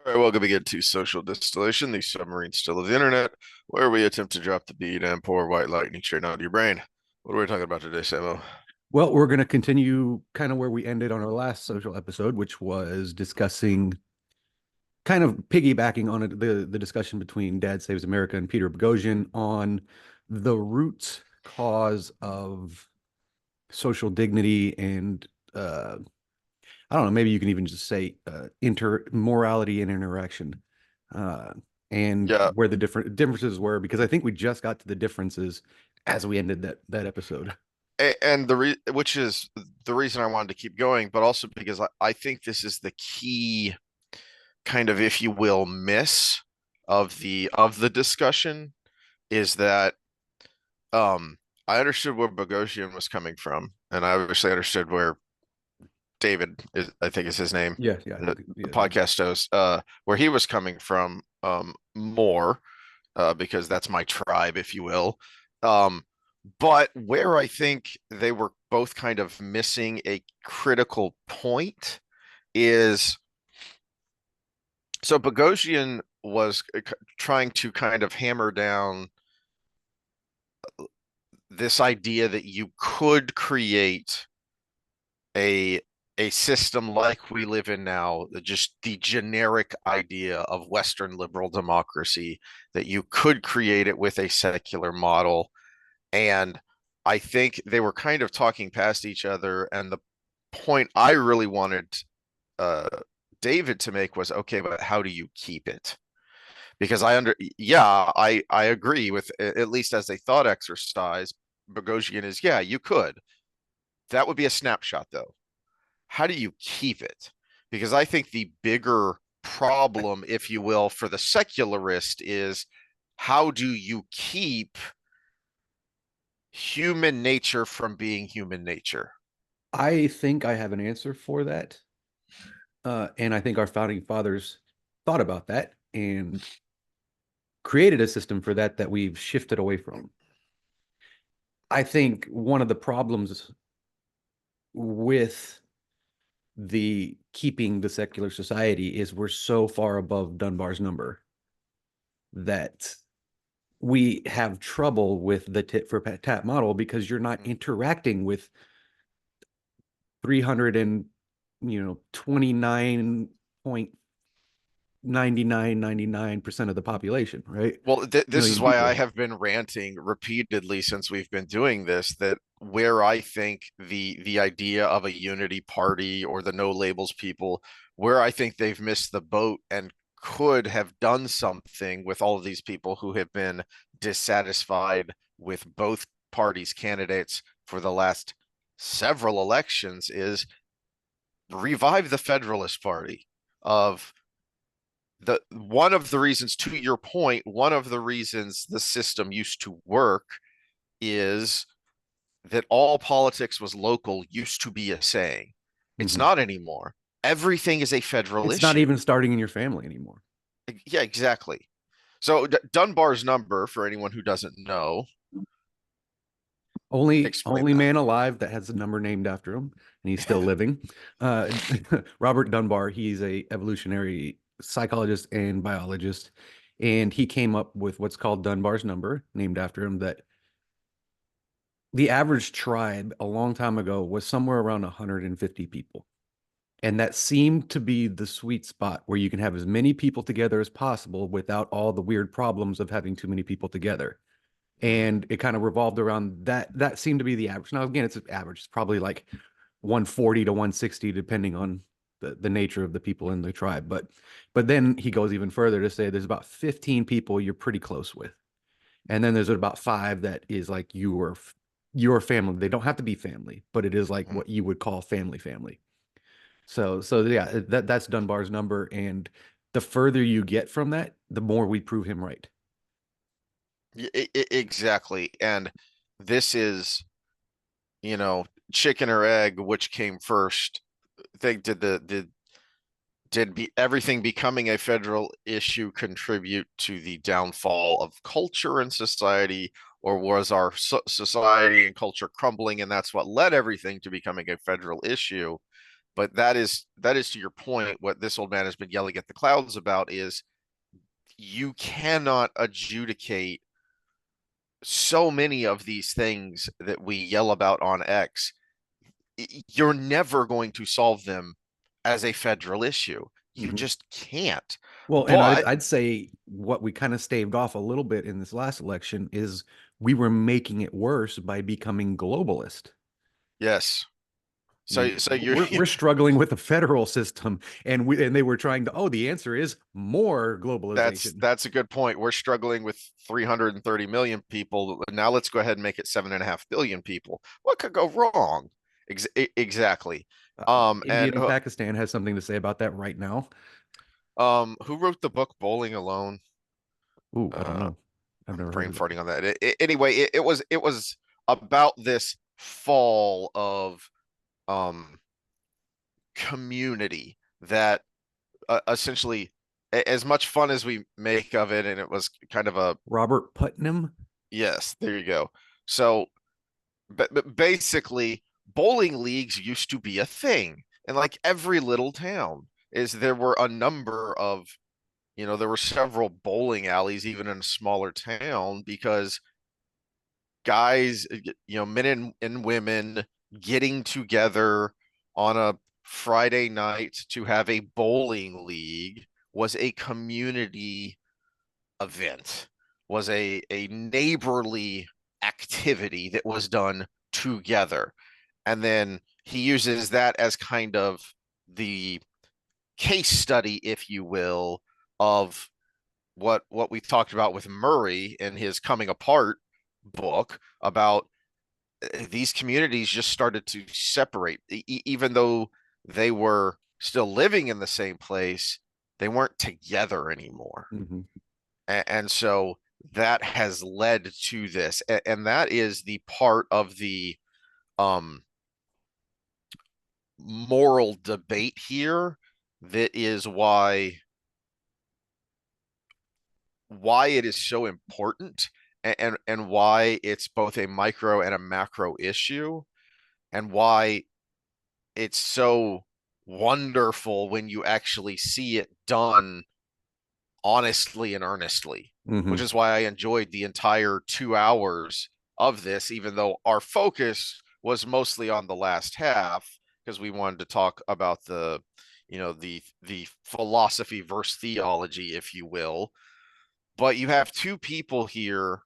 All right, welcome again to Social Distillation, the submarine still of the internet, where we attempt to drop the beat and pour white lightning straight out of your brain. What are we talking about today, Samo? Well, we're going to continue kind of where we ended on our last social episode, which was discussing kind of piggybacking on the discussion between Dad Saves America and Peter Boghossian on the root cause of social dignity and I don't know, maybe you can even just say inter morality and interaction, uh, and Yeah, where the differences were, because I think we just got to the differences as we ended that episode. and which is the reason I wanted to keep going, but also because I think this is the key kind of, if you will, miss of the discussion is that um I understood where Boghossian was coming from, and I obviously understood where David is, I think is his name, Yeah, yeah, the yeah. podcast host, where he was coming from, more, because that's my tribe, if you will. Um, but where I think they were both kind of missing a critical point is so Boghossian was trying to kind of hammer down this idea that you could create a a system like we live in now, just the generic idea of Western liberal democracy, that you could create it with a secular model. And I think they were kind of talking past each other. And the point I really wanted uh, David to make was, okay, but how do you keep it? Because I agree with, at least as a thought exercise, Boghossian is, yeah, you could. That would be a snapshot, though. How do you keep it? Because I think the bigger problem, if you will, for the secularist is, how do you keep human nature from being human nature? I think I have an answer for that. And I think our founding fathers thought about that and created a system for that we've shifted away from. I think one of the problems with the keeping the secular society is we're so far above Dunbar's number that we have trouble with the tit for tat model because you're not interacting with 300 and 29.9999% of the population, right? Well, this is Million why I people. have been ranting repeatedly since we've been doing this, that where I think the idea of a unity party or the no labels people, where I think they've missed the boat and could have done something with all of these people who have been dissatisfied with both parties' candidates for the last several elections, is revive the Federalist Party. Of the one of the reasons, to your point, one of the reasons the system used to work is that all politics was local used to be a saying. It's Mhm. not anymore. Everything is a federal It's not issue. even starting in your family anymore. Yeah, exactly. So Dunbar's number, for anyone who doesn't know, explain Only that. man alive that has a number named after him, and he's still living. Uh, Robert Dunbar. He's a evolutionary psychologist and biologist, and he came up with what's called Dunbar's number, named after him. That the average tribe a long time ago was somewhere around 150 people. And that seemed to be the sweet spot where you can have as many people together as possible without all the weird problems of having too many people together. Mm-hmm. And it kind of revolved around that. That seemed to be the average. Now, again, it's an average. It's probably like 140 to 160, depending on the nature of the people in the tribe. But then he goes even further to say there's about 15 people you're pretty close with. And then there's about five that is like your family. They don't have to be family, but it is like Mm-hmm. what you would call family. So yeah, that's Dunbar's number, and the further you get from that, the more we prove him right. Exactly. And this is, you know, chicken or egg, which came first? Think did everything becoming a federal issue contribute to the downfall of culture and society, or was our society and culture crumbling, and that's what led everything to becoming a federal issue? But that is to your point. What this old man has been yelling at the clouds about is you cannot adjudicate so many of these things that we yell about on X. You're never going to solve them as a federal issue. You Mhm. just can't. Well, and I'd But I'd say what we kind of staved off a little bit in this last election is we were making it worse by becoming globalist. yes, I mean, so you're we're struggling with a federal system, and they were trying to, oh, the answer is more that's globalization. that's a good point. We're struggling with 330 million people. Now let's go ahead and make it 7.5 billion people. What could go wrong? Exactly. India And and Pakistan has something to say about that right now. who wrote the book Bowling Alone? Ooh, I don't Uh, know. I've I'm never heard brain of it. farting on that. Anyway, it was about this fall of um community that essentially, as much fun as we make of it, and it was kind of a Robert Putnam. yes, there you go. So, but basically, bowling leagues used to be a thing, and like every little town, is there were a number of there were several bowling alleys even in a smaller town because guys, men and women getting together on a Friday night to have a bowling league was a community event, was a neighborly activity that was done together. And then he uses that as kind of the case study, if you will, of what we talked about with Murray in his Coming Apart book about these communities just started to separate, even though they were still living in the same place, they weren't together anymore. Mhm. And so that has led to this. And that is the part of the um, moral debate here that is why it is so important, and why it's both a micro and a macro issue, and why it's so wonderful when you actually see it done honestly and earnestly, which Mhm. is why I enjoyed the entire 2 hours of this, even though our focus was mostly on the last half, because we wanted to talk about the philosophy versus theology, if you will. But you have two people here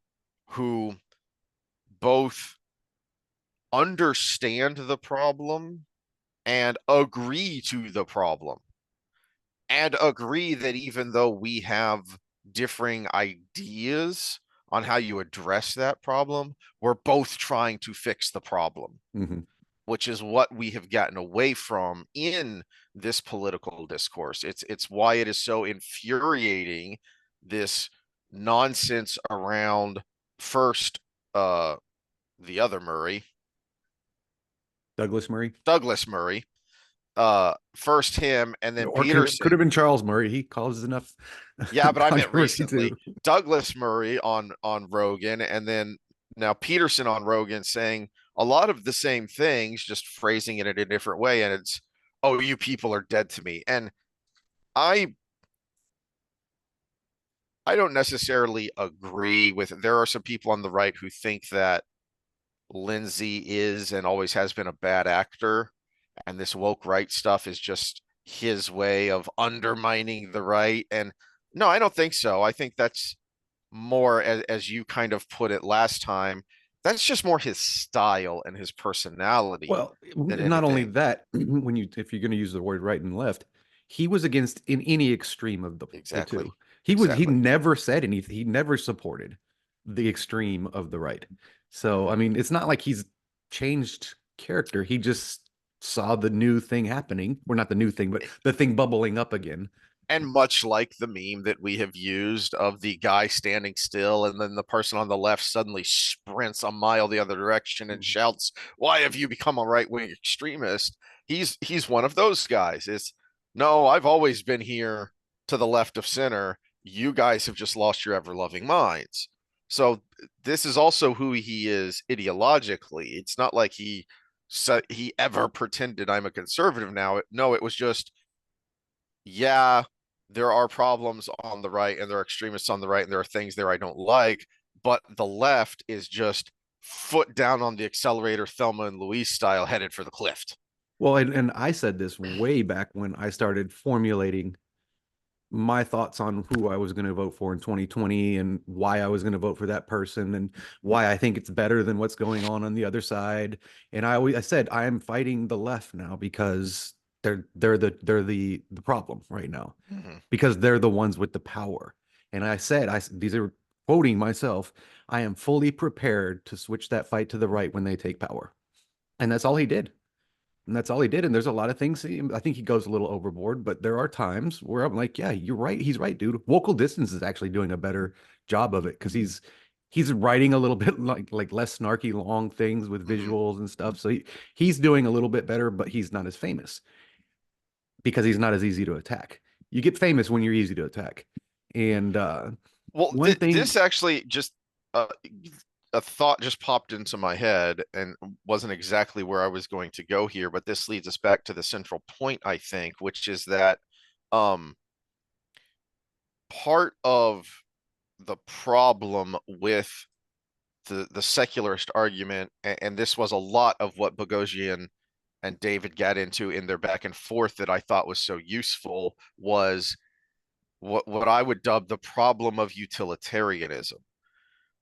who both understand the problem and agree to the problem, and agree that even though we have differing ideas on how you address that problem, we're both trying to fix the problem, Mhm. which is what we have gotten away from in this political discourse. It's why it is so infuriating, this nonsense around first uh the other Murray, Douglas Murray, Douglas Murray, first him and then or could have Peterson. been Charles Murray. He causes enough Yeah, but I meant controversy recently. too. Douglas Murray on Rogan, and then now Peterson on Rogan saying a lot of the same things, just phrasing it in a different way. And it's, oh, you people are dead to me. And I I don't necessarily agree with it. There are some people on the right who think that Lindsay is and always has been a bad actor, and this woke right stuff is just his way of undermining the right. And no, I don't think so. I think that's more, as you kind of put it last time, that's just more his style and his personality Well, than not only anything. that, when you if you're going to use the word right and left, he was against in any extreme of the Exactly. two. He Exactly. never said anything. He never supported the extreme of the right. So, I Hmm. mean, it's not like he's changed character. He just saw the new thing happening. Well, not the new thing, but the thing bubbling up again. And much like the meme that we have used of the guy standing still and then the person on the left suddenly sprints a mile the other direction and Mhm. shouts, "Why have you become a right-wing extremist?" He's one of those guys. It's, no, I've always been here to the left of center. You guys have just lost your ever-loving minds. So this is also who he is ideologically. It's not like he he ever pretended I'm a conservative now. No, it was just, yeah, there are problems on the right and there are extremists on the right and there are things there I don't like, but the left is just foot down on the accelerator, Thelma and Louise style, headed for the cliff. Well, and I said this way back when I started formulating my thoughts on who I was going to vote for in 2020 and why I was going to vote for that person and why I think it's better than what's going on the other side. And I said I am fighting the left now because they're the problem right now Mm-hmm. because they're the ones with the power. And I said these are quoting myself. I am fully prepared to switch that fight to the right when they take power. And that's all he did. And that's all he did. And there's a lot of things. I think he goes a little overboard, but there are times where I'm like, yeah, you're right. He's right, dude. Vocal distance is actually doing a better job of it because he's writing a little bit like less snarky, long things with Mm-hmm. visuals and stuff. So he's doing a little bit better, but he's not as famous because he's not as easy to attack. You get famous when you're easy to attack. And Well, one thing, this actually just uh, a thought just popped into my head and wasn't exactly where I was going to go here, but this leads us back to the central point, I think, which is that um, part of the problem with the secularist argument, and this was a lot of what Boghossian and David got into in their back and forth that I thought was so useful, was what I would dub the problem of utilitarianism,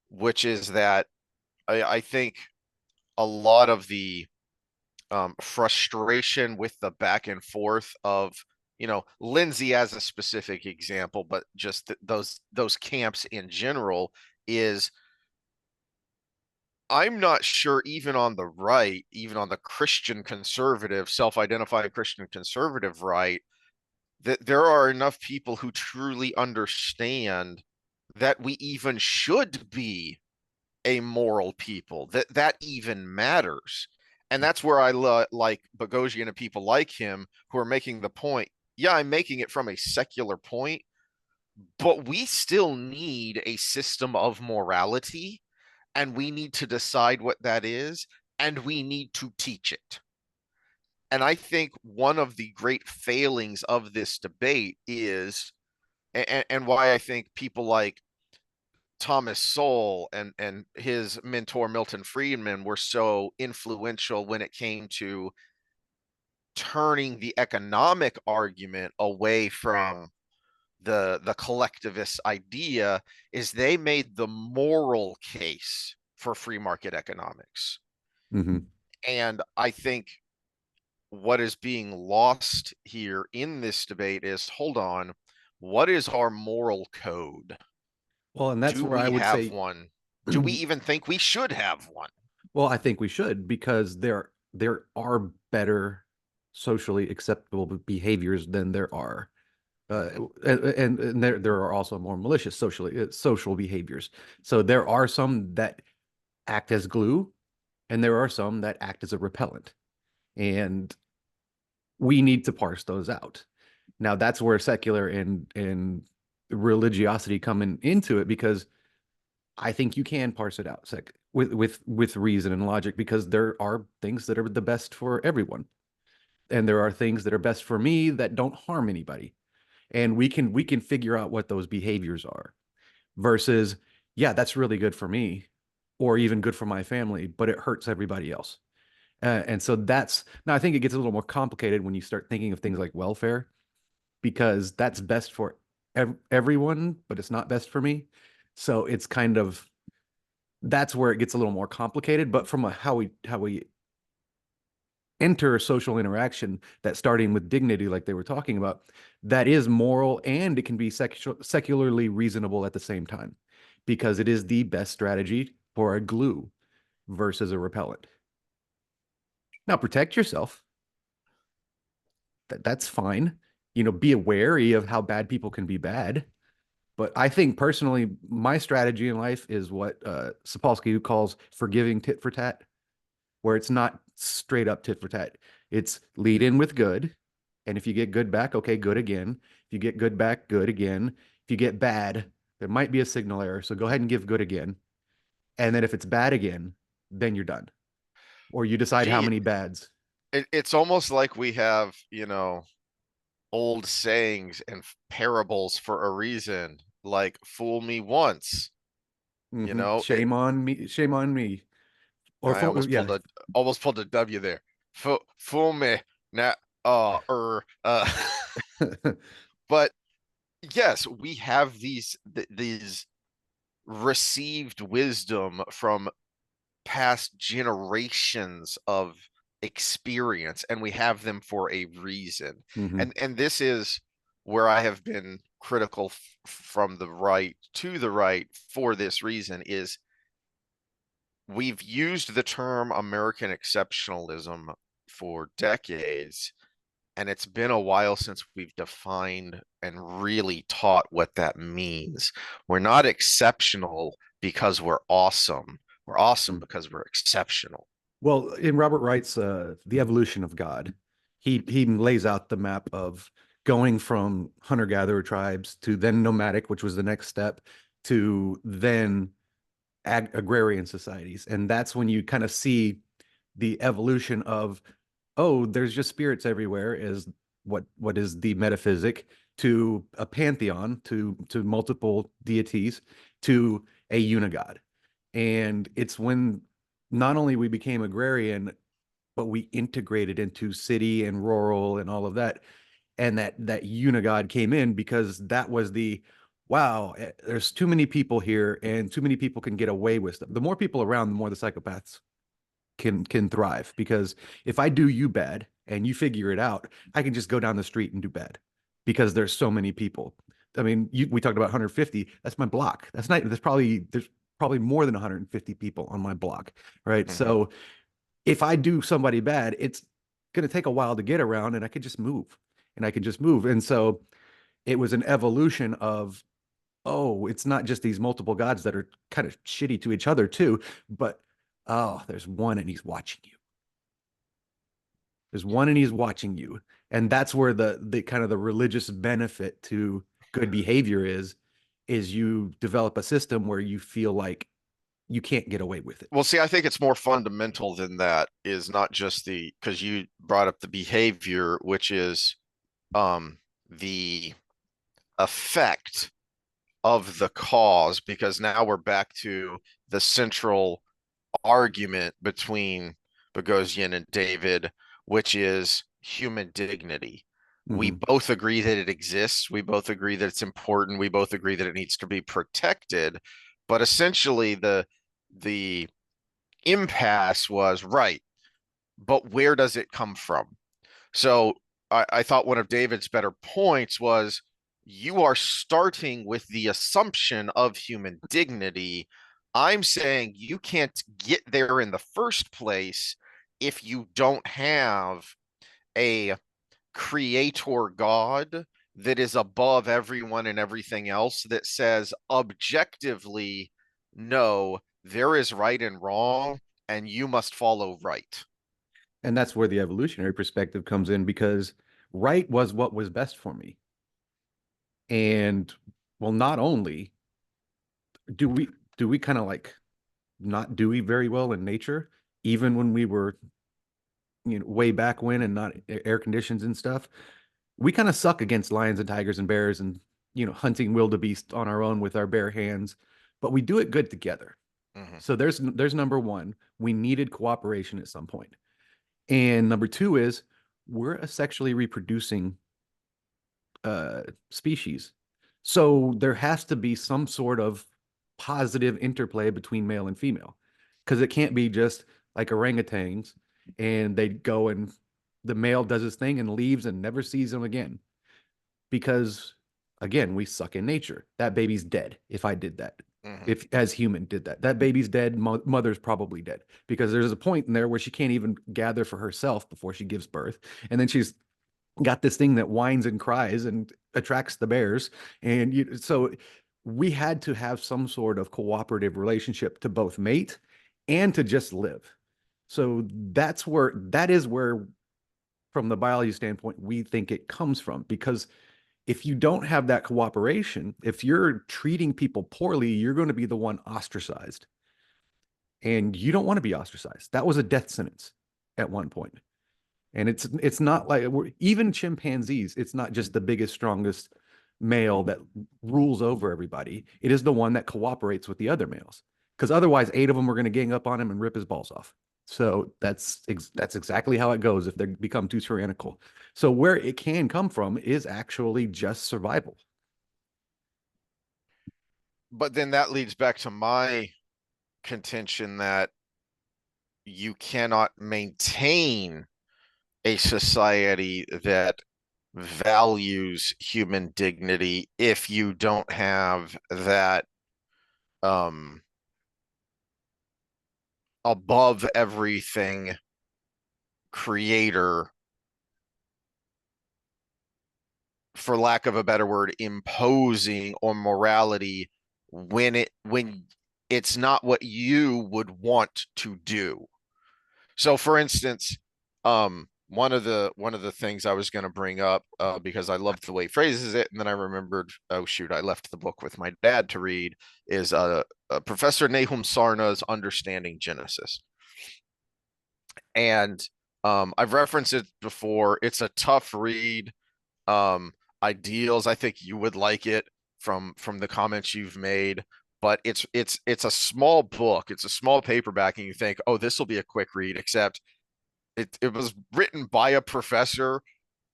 which is that I think a lot of the frustration with the back and forth of, Lindsay as a specific example, but just those camps in general, is I'm not sure, even on the right, even on the Christian conservative, self-identifying Christian conservative right, that there are enough people who truly understand that we even should be a moral people, that even matters. And that's where like Boghossian and people like him who are making the point. Yeah, I'm making it from a secular point, but we still need a system of morality, and we need to decide what that is, and we need to teach it. And I think one of the great failings of this debate is, and why I think people like Thomas Sowell and his mentor Milton Friedman were so influential when it came to turning the economic argument away from the collectivist idea, is they made the moral case for free market economics. mhm. And I think what is being lost here in this debate is, hold on, what is our moral code? Well, and that's Do where I we would have say, one? Do we even think we should have one? well, I think we should because there are better socially acceptable behaviors than there are, uh, Mm-hmm. and there are also more malicious social behaviors. So there are some that act as glue, and there are some that act as a repellent, and we need to parse those out. Now that's where secular and religiosity come into it because I think you can parse it out with reason and logic because there are things that are the best for everyone, and there are things that are best for me that don't harm anybody, and we can figure out what those behaviors are. Versus, yeah, that's really good for me, or even good for my family, but it hurts everybody else. And so that's now I think it gets a little more complicated when you start thinking of things like welfare because that's best for everyone, but it's not best for me. So it's kind of that's where it gets a little more complicated. But from how we enter social interaction, that starting with dignity, like they were talking about, that is moral and it can be secularly reasonable at the same time, because it is the best strategy for a glue versus a repellent. Now protect yourself. That's fine. Be wary of how bad people can be bad. But I think personally, my strategy in life is what Sapolsky calls forgiving tit for tat, where it's not straight up tit for tat. It's lead in with good. And if you get good back, okay, good again. If you get good back, good again. If you get bad, there might be a signal error. So go ahead and give good again. And then if it's bad again, then you're done. or you decide how Gee, many bads. it's almost like we have, old sayings and parables for a reason, like fool me once, you know, it, Shame on me. Shame on me. Or I for, yeah. almost pulled a W there. Fool me now, but yes, we have these received wisdom from past generations of experience, and we have them for a reason. hmm And this is where I have been critical from the right to the right for this reason is we've used the term American exceptionalism for decades, and it's been a while since we've defined and really taught what that means. We're not exceptional because we're awesome. We're awesome because we're exceptional. Well, in Robert Wright's The Evolution of God, he lays out the map of going from hunter-gatherer tribes to then nomadic, which was the next step, to then agrarian societies. And that's when you kind of see the evolution of, oh, there's just spirits everywhere, is what is the metaphysic, to a pantheon, to multiple deities, to a unigod. And it's when not only we became agrarian, but we integrated into city and rural and all of that. And that unigod came in because that was the, wow, there's too many people here and too many people can get away with stuff. The more people around, the more the psychopaths can thrive. Because if I do you bad and you figure it out, I can just go down the street and do bad because there's so many people. I mean, we talked about 150. That's my block. That's not. There's probably more than 150 people on my block, right? Mm-hmm. So if I do somebody bad, it's going to take a while to get around, and I could just move, and I could just move. And so it was an evolution of, oh, it's not just these multiple gods that are kind of shitty to each other too, but oh, there's one and he's watching you. There's one and he's watching you. And that's where the kind of the religious benefit to good behavior is you develop a system where you feel like you can't get away with it. Well, see, I think it's more fundamental than that, is not just because you brought up the behavior, which is the effect of the cause, because now we're back to the central argument between Boghossian and David, which is human dignity. We Mm-hmm. both agree that it exists. We both agree that it's important. We both agree that it needs to be protected. But essentially, the impasse was right. But where does it come from? So I thought one of David's better points was you are starting with the assumption of human dignity. I'm saying you can't get there in the first place if you don't have a creator God that is above everyone and everything else, that says objectively, no, there is right and wrong, and you must follow right. And that's where the evolutionary perspective comes in because right was what was best for me. And well, not only do we do we kind of like not do we very well in nature, even when we were, way back when and not air conditions and stuff, we kind of suck against lions and tigers and bears and, hunting wildebeest on our own with our bare hands, but we do it good together. Mm-hmm. So there's number one, we needed cooperation at some point. And number two is we're a sexually reproducing species. So there has to be some sort of positive interplay between male and female because it can't be just like orangutans and they go and the male does his thing and leaves and never sees them again because again we suck in nature. That baby's dead if I did that. Mm-hmm. If as human did that baby's dead. Mother's probably dead because there's a point in there where she can't even gather for herself before she gives birth, and then she's got this thing that whines and cries and attracts the bears. And so we had to have some sort of cooperative relationship to both mate and to just live. So that is where, from the biology standpoint, we think it comes from. Because if you don't have that cooperation, if you're treating people poorly, you're going to be the one ostracized. and you don't want to be ostracized. That was a death sentence at one point. And it's not like even chimpanzees, it's not just the biggest, strongest male that rules over everybody. It is the one that cooperates with the other males. Because otherwise, eight of them are going to gang up on him and rip his balls off. So that's exactly how it goes if they become too tyrannical. So where it can come from is actually just survival. But then that leads back to my contention that you cannot maintain a society that values human dignity if you don't have that um above everything creator, for lack of a better word, imposing on morality when it's not what you would want to do. So for instance, one of the things I was going to bring up, because I loved the way he phrases it, and then I remembered, oh shoot, I left the book with my dad to read, is Professor Nahum Sarna's Understanding Genesis. And I've referenced it before. It's a tough read. Um, Ideals, I think you would like it from the comments you've made, but it's a small book. It's a small paperback, and you think, oh, this will be a quick read, except it was written by a professor,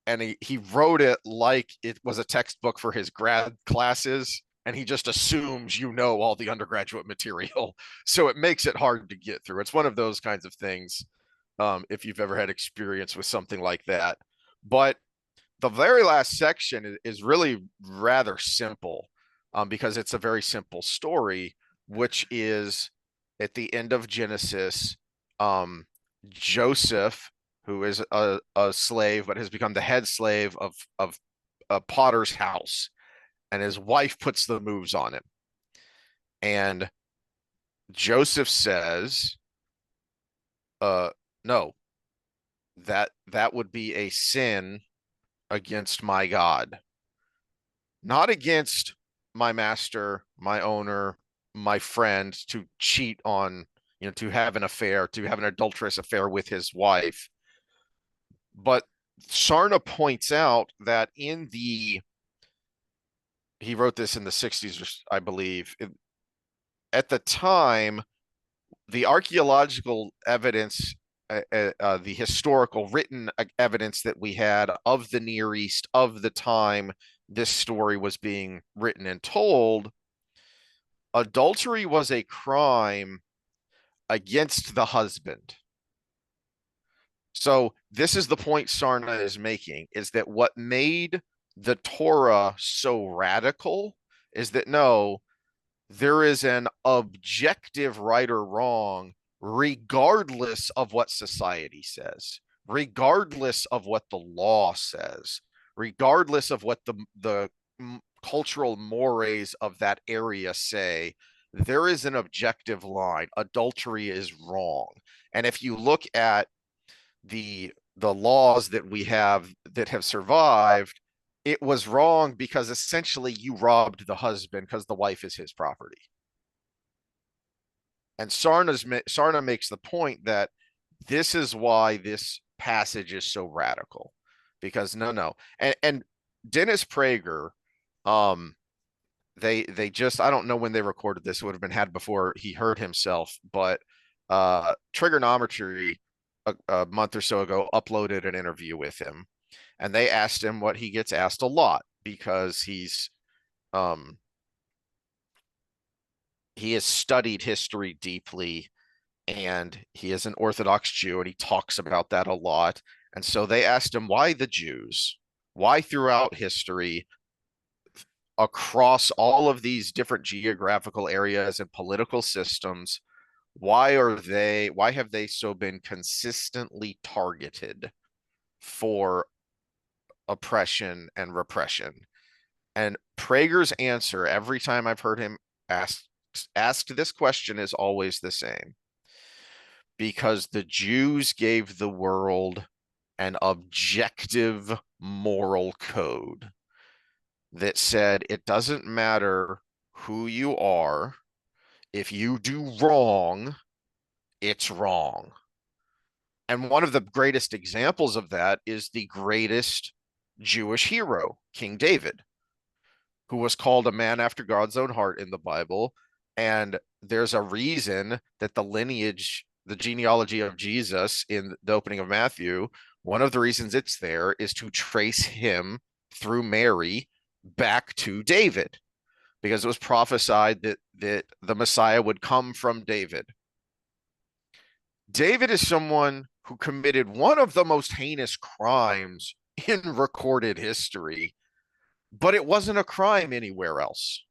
and he wrote it like it was a textbook for his grad classes, and he just assumes you know all the undergraduate material. So it makes it hard to get through. It's one of those kinds of things, if you've ever had experience with something like that. But the very last section is really rather simple, because it's a very simple story, which is at the end of Genesis. um, Joseph, who is a slave but has become the head slave of a potter's house, and his wife puts the moves on him. And Joseph says, no, that would be a sin against my God, not against my master, my owner, my friend, to cheat on, to have an affair, to have an adulterous affair with his wife. But Sarna points out that he wrote this in the 60s, I believe. At the time, the archaeological evidence, the historical written evidence that we had of the Near East of the time this story was being written and told, adultery was a crime against the husband. So this is the point Sarna is making, is that what made the Torah so radical is that no, there is an objective right or wrong, regardless of what society says, regardless of what the law says, regardless of what the cultural mores of that area say. There is an objective line. Adultery is wrong. And if you look at the laws that we have that have survived, it was wrong because essentially you robbed the husband because the wife is his property. And Sarna makes the point that this is why this passage is so radical, because no, and Dennis Prager, um, they just, I don't know when they recorded this. It would have been had before he hurt himself, but Trigonometry a month or so ago uploaded an interview with him, and they asked him what he gets asked a lot, because um he has studied history deeply, and he is an Orthodox Jew, and he talks about that a lot. And so they asked him, why the Jews? Why throughout history, across all of these different geographical areas and political systems, why have they so been consistently targeted for oppression and repression? And Prager's answer every time I've heard him asked this question is always the same: because the Jews gave the world an objective moral code that said it doesn't matter who you are, if you do wrong, it's wrong. And one of the greatest examples of that is the greatest Jewish hero, King David, who was called a man after God's own heart in the Bible. And there's a reason that the lineage, the genealogy of Jesus in the opening of Matthew, one of the reasons it's there is to trace him through Mary back to David, because it was prophesied that the Messiah would come from David. David is someone who committed one of the most heinous crimes in recorded history, but it wasn't a crime anywhere else.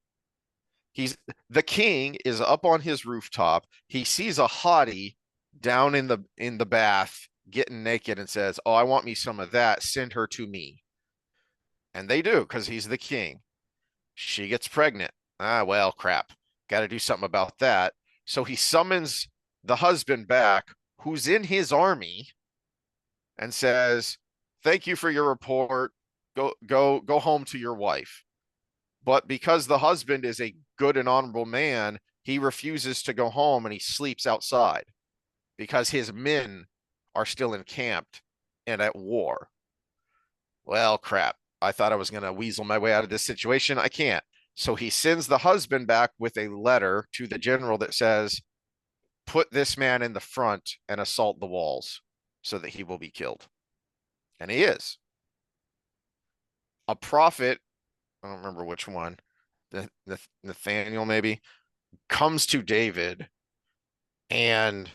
He's the king is up on his rooftop. He sees a hottie down in the bath getting naked and says, "Oh, I want me some of that. Send her to me." And they do because he's the king. She gets pregnant. Ah, well, crap. Got to do something about that. So he summons the husband back, who's in his army, and says, "Thank you for your report. Go home to your wife." But because the husband is a good and honorable man, he refuses to go home and he sleeps outside because his men are still encamped and at war. Well, crap. I thought I was going to weasel my way out of this situation. I can't. So he sends the husband back with a letter to the general that says, "Put this man in the front and assault the walls so that he will be killed." And he is. A prophet, I don't remember which one, Nathaniel maybe, comes to David and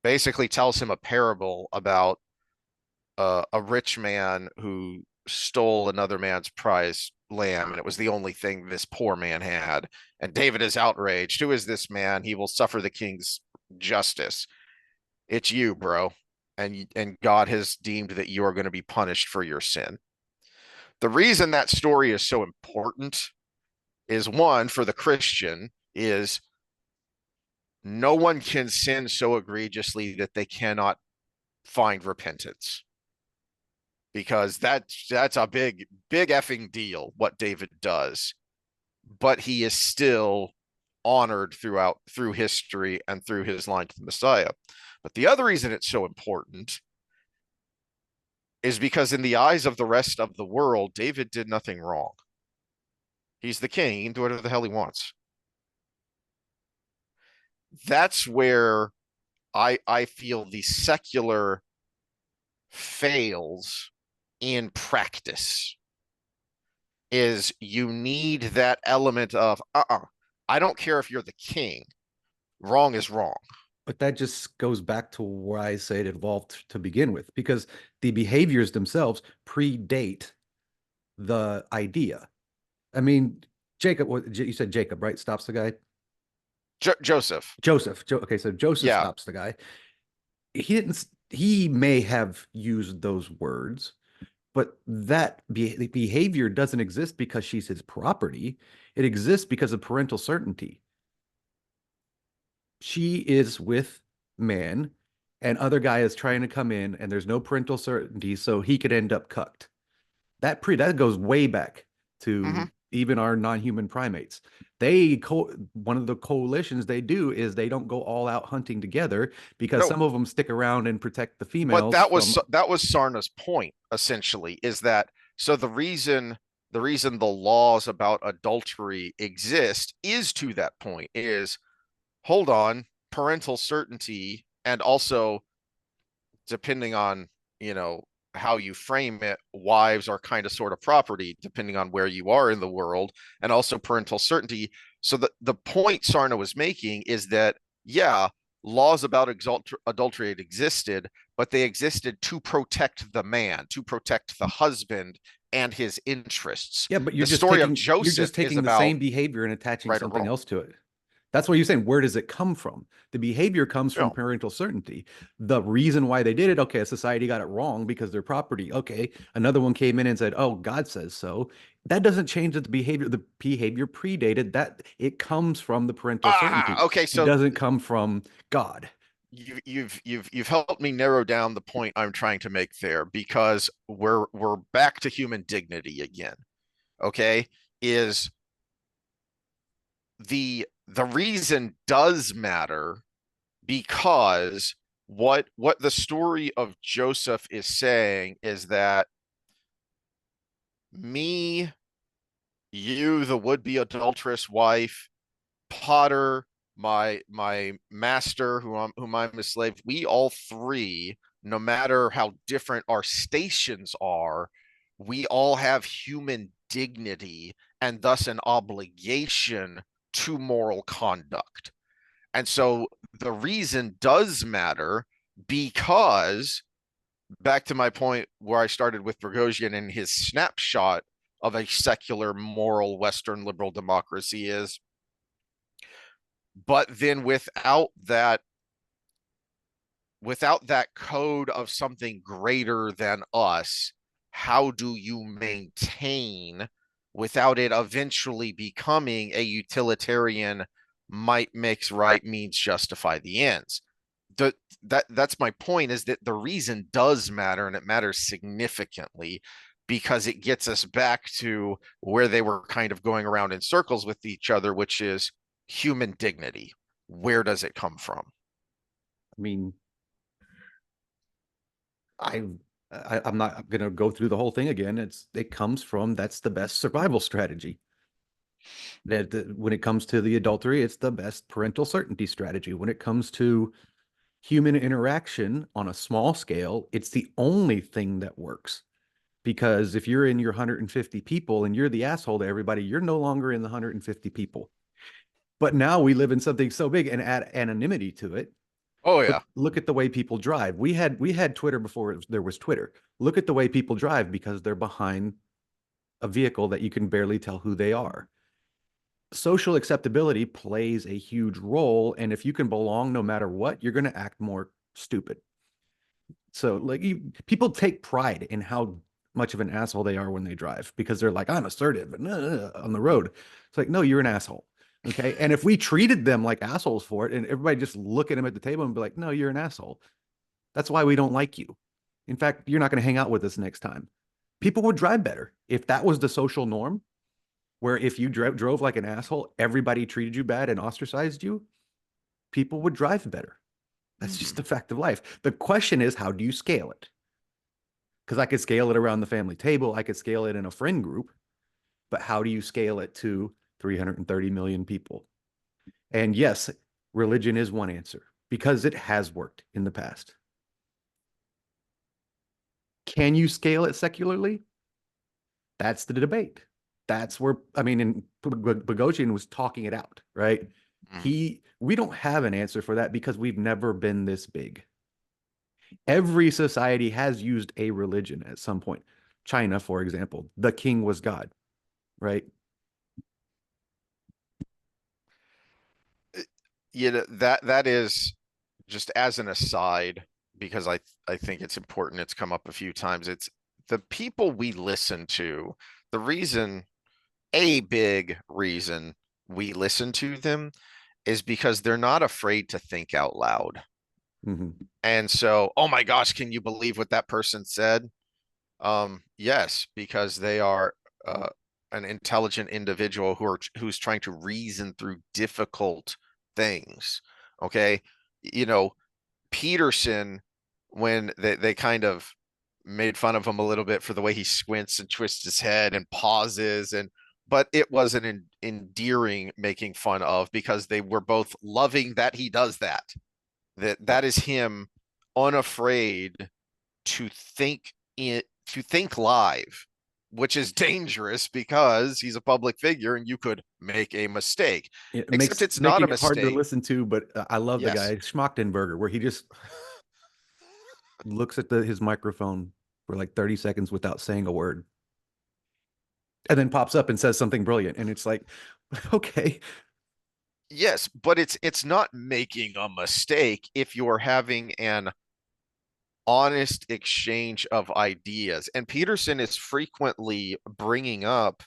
basically tells him a parable about a rich man who stole another man's prize lamb, and it was the only thing this poor man had. And David is outraged. Who is this man? He will suffer the king's justice. It's you, bro. And God has deemed that you are going to be punished for your sin. The reason that story is so important is, one, for the Christian, is no one can sin so egregiously that they cannot find repentance, because that's a big effing deal what David does, but he is still honored through history and through his line to the Messiah. But the other reason it's so important is because in the eyes of the rest of the world, David did nothing wrong. He's the king. He can do whatever the hell he wants. That's where I feel the secular fails in practice, is you need that element of I don't care if you're the king. Wrong is wrong. But that just goes back to where I say it evolved to begin with, because the behaviors themselves predate the idea. I mean, Jacob, you said Jacob, right? Stops the guy. Joseph. Joseph. Okay, so Joseph Yeah. stops the guy. He didn't. He may have used those words, but that behavior doesn't exist because she's his property. It exists because of parental certainty. She is with man, and other guy is trying to come in, and there's no parental certainty, so he could end up cucked. That goes way back Mm-hmm. to even our non-human primates. One of the coalitions they do is they don't go all out hunting together, because No, some of them stick around and protect the but females from. that was Sarna's point essentially, is that so the reason the laws about adultery exist is to that point, is hold on, parental certainty, and also depending on, you know, how you frame it, wives are kind of sort of property depending on where you are in the world, and also parental certainty. So the point Sarna was making is that, yeah, laws about adultery existed, but they existed to protect the man, to protect the husband and his interests. Yeah, but The story of you're just Joseph is taking the about same behavior and attaching right or something wrong. else to it. That's what you're saying. Where does it come from? The behavior comes You from know, parental certainty. The reason why they did it, okay, society got it wrong because they're property. Okay, another one came in and said, "Oh, God says so." That doesn't change that the behavior. The behavior predated that. It comes from the parental certainty. okay, It so doesn't come from God. you've helped me narrow down the point I'm trying to make there, because we're back to human dignity again. Okay, is the reason does matter because what the story of Joseph is saying is that me, you, the would-be adulterous wife, Potter, my master, whom I'm a slave, we all three, no matter how different our stations are, we all have human dignity and thus an obligation to moral conduct. And so the reason does matter because, back to my point where I started with Boghossian and his snapshot of a secular, moral, Western liberal democracy is, but then without that code of something greater than us, how do you maintain without it eventually becoming a utilitarian might makes right means justify the ends? the, that's my point, is that the reason does matter, and it matters significantly because it gets us back to where they were kind of going around in circles with each other, which is human dignity. Where does it come from? I mean, I, I'm not going to go through the whole thing again. It comes from that's the best survival strategy. That when it comes to the adultery, it's the best parental certainty strategy. When it comes to human interaction on a small scale, it's the only thing that works. Because if you're in your 150 people and you're the asshole to everybody, you're no longer in the 150 people. But now we live in something so big and add anonymity to it. Oh Look, yeah. look at the way people drive. We had Twitter before there was Twitter. Look at the way people drive because they're behind a vehicle that you can barely tell who they are. Social acceptability plays a huge role, and if you can belong no matter what, you're going to act more stupid. So like people take pride in how much of an asshole they are when they drive because they're like, I'm assertive and on the road. It's like, no, you're an asshole. Okay. And if we treated them like assholes for it and everybody just look at them at the table and be like, no, you're an asshole. That's why we don't like you. In fact, you're not going to hang out with us next time. People would drive better if that was the social norm, where if you drove like an asshole, everybody treated you bad and ostracized you, people would drive better. That's just Mm-hmm. a fact of life. The question is, how do you scale it? Because I could scale it around the family table, I could scale it in a friend group, but how do you scale it to 330 million people? And yes, religion is one answer because it has worked in the past. Can you scale it secularly? That's the debate. That's where, I mean, and Boghossian was talking it out, right? Mm-hmm. We don't have an answer for that because we've never been this big. Every society has used a religion at some point. China, for example, the king was God, right? Yeah, that is, just as an aside, because I think it's important. It's come up a few times. It's the people we listen to. The reason, a big reason we listen to them is because they're not afraid to think out loud. Mm-hmm. And so, oh my gosh, can you believe what that person said? Yes, because they are uh, an intelligent individual who's trying to reason through difficult things. Okay, you know, Peterson, when they kind of made fun of him a little bit for the way he squints and twists his head and pauses, and but it was an endearing making fun of because they were both loving that he does that. That is him unafraid to think live, which is dangerous because he's a public figure and you could make a mistake. It Except makes it's not a making it hard to mistake. listen to, but I love the Yes. guy Schmachtenberger, where he just looks at his microphone for like 30 seconds without saying a word, and then pops up and says something brilliant, and it's like, okay, Yes, but it's not making a mistake if you're having an honest exchange of ideas. And Peterson is frequently bringing up,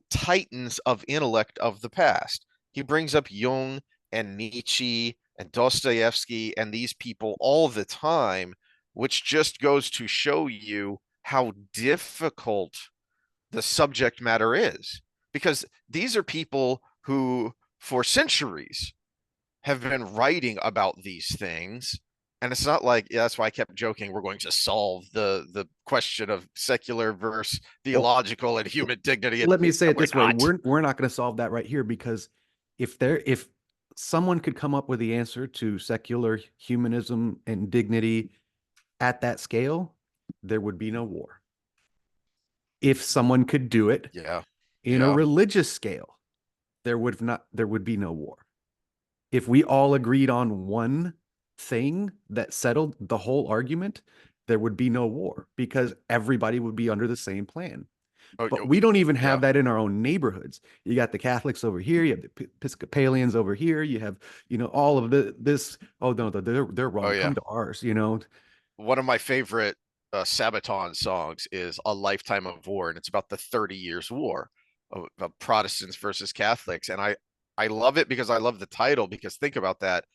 titans of intellect of the past. He brings up Jung and Nietzsche and Dostoevsky and these people all the time, which just goes to show you how difficult the subject matter is. Because these are people who, for centuries, have been writing about these things. And it's not like, yeah, that's why I kept joking, we're going to solve the question of secular versus Well, theological and human dignity. And let me say it we're this way: not. we're not going to solve that right here, because if someone could come up with the answer to secular humanism and dignity at that scale, there would be no war. If someone could do it Yeah. in a Yeah. religious scale, there would be no war. If we all agreed on one thing that settled the whole argument, there would be no war because everybody would be under the same plan. Oh, But we don't even have yeah. that in our own neighborhoods. You got the Catholics over here, you have the Episcopalians over here, you have, all of this. Oh no, they're Oh, wrong. yeah. Come to ours. One of my favorite Sabaton songs is "A Lifetime of War," and it's about the 30 Years' War of Protestants versus Catholics. And I love it because I love the title. Because think about that,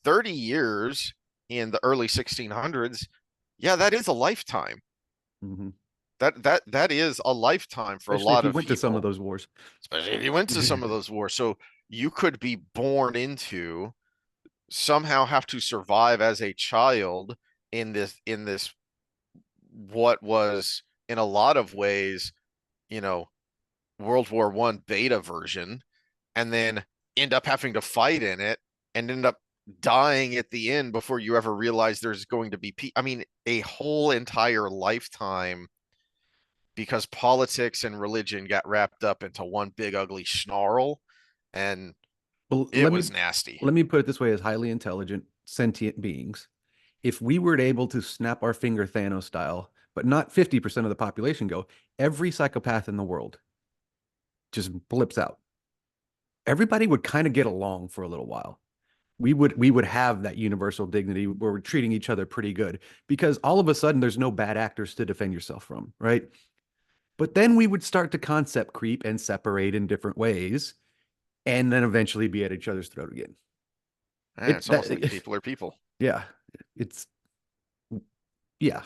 30 years in the early 1600s. Yeah, that is a lifetime. Mm-hmm. That is a lifetime for a Especially if lot you of went to some of people, those wars. especially if you went to some of those wars. So you could be born into, somehow have to survive as a child in this what was in a lot of ways, you know, World War I beta version, and then end up having to fight in it and end up dying at the end before you ever realize there's going to be I mean, a whole entire lifetime because politics and religion got wrapped up into one big ugly snarl, and Well, it was nasty. let me put it this way: as highly intelligent, sentient beings, if we were able to snap our finger Thanos style, but not 50% of the population go, every psychopath in the world just blips out. Everybody would kind of get along for a little while. We would have that universal dignity where we're treating each other pretty good, because all of a sudden there's no bad actors to defend yourself from, right? But then we would start to concept creep and separate in different ways, and then eventually be at each other's throat again. It's almost like That people are people. yeah, it's yeah.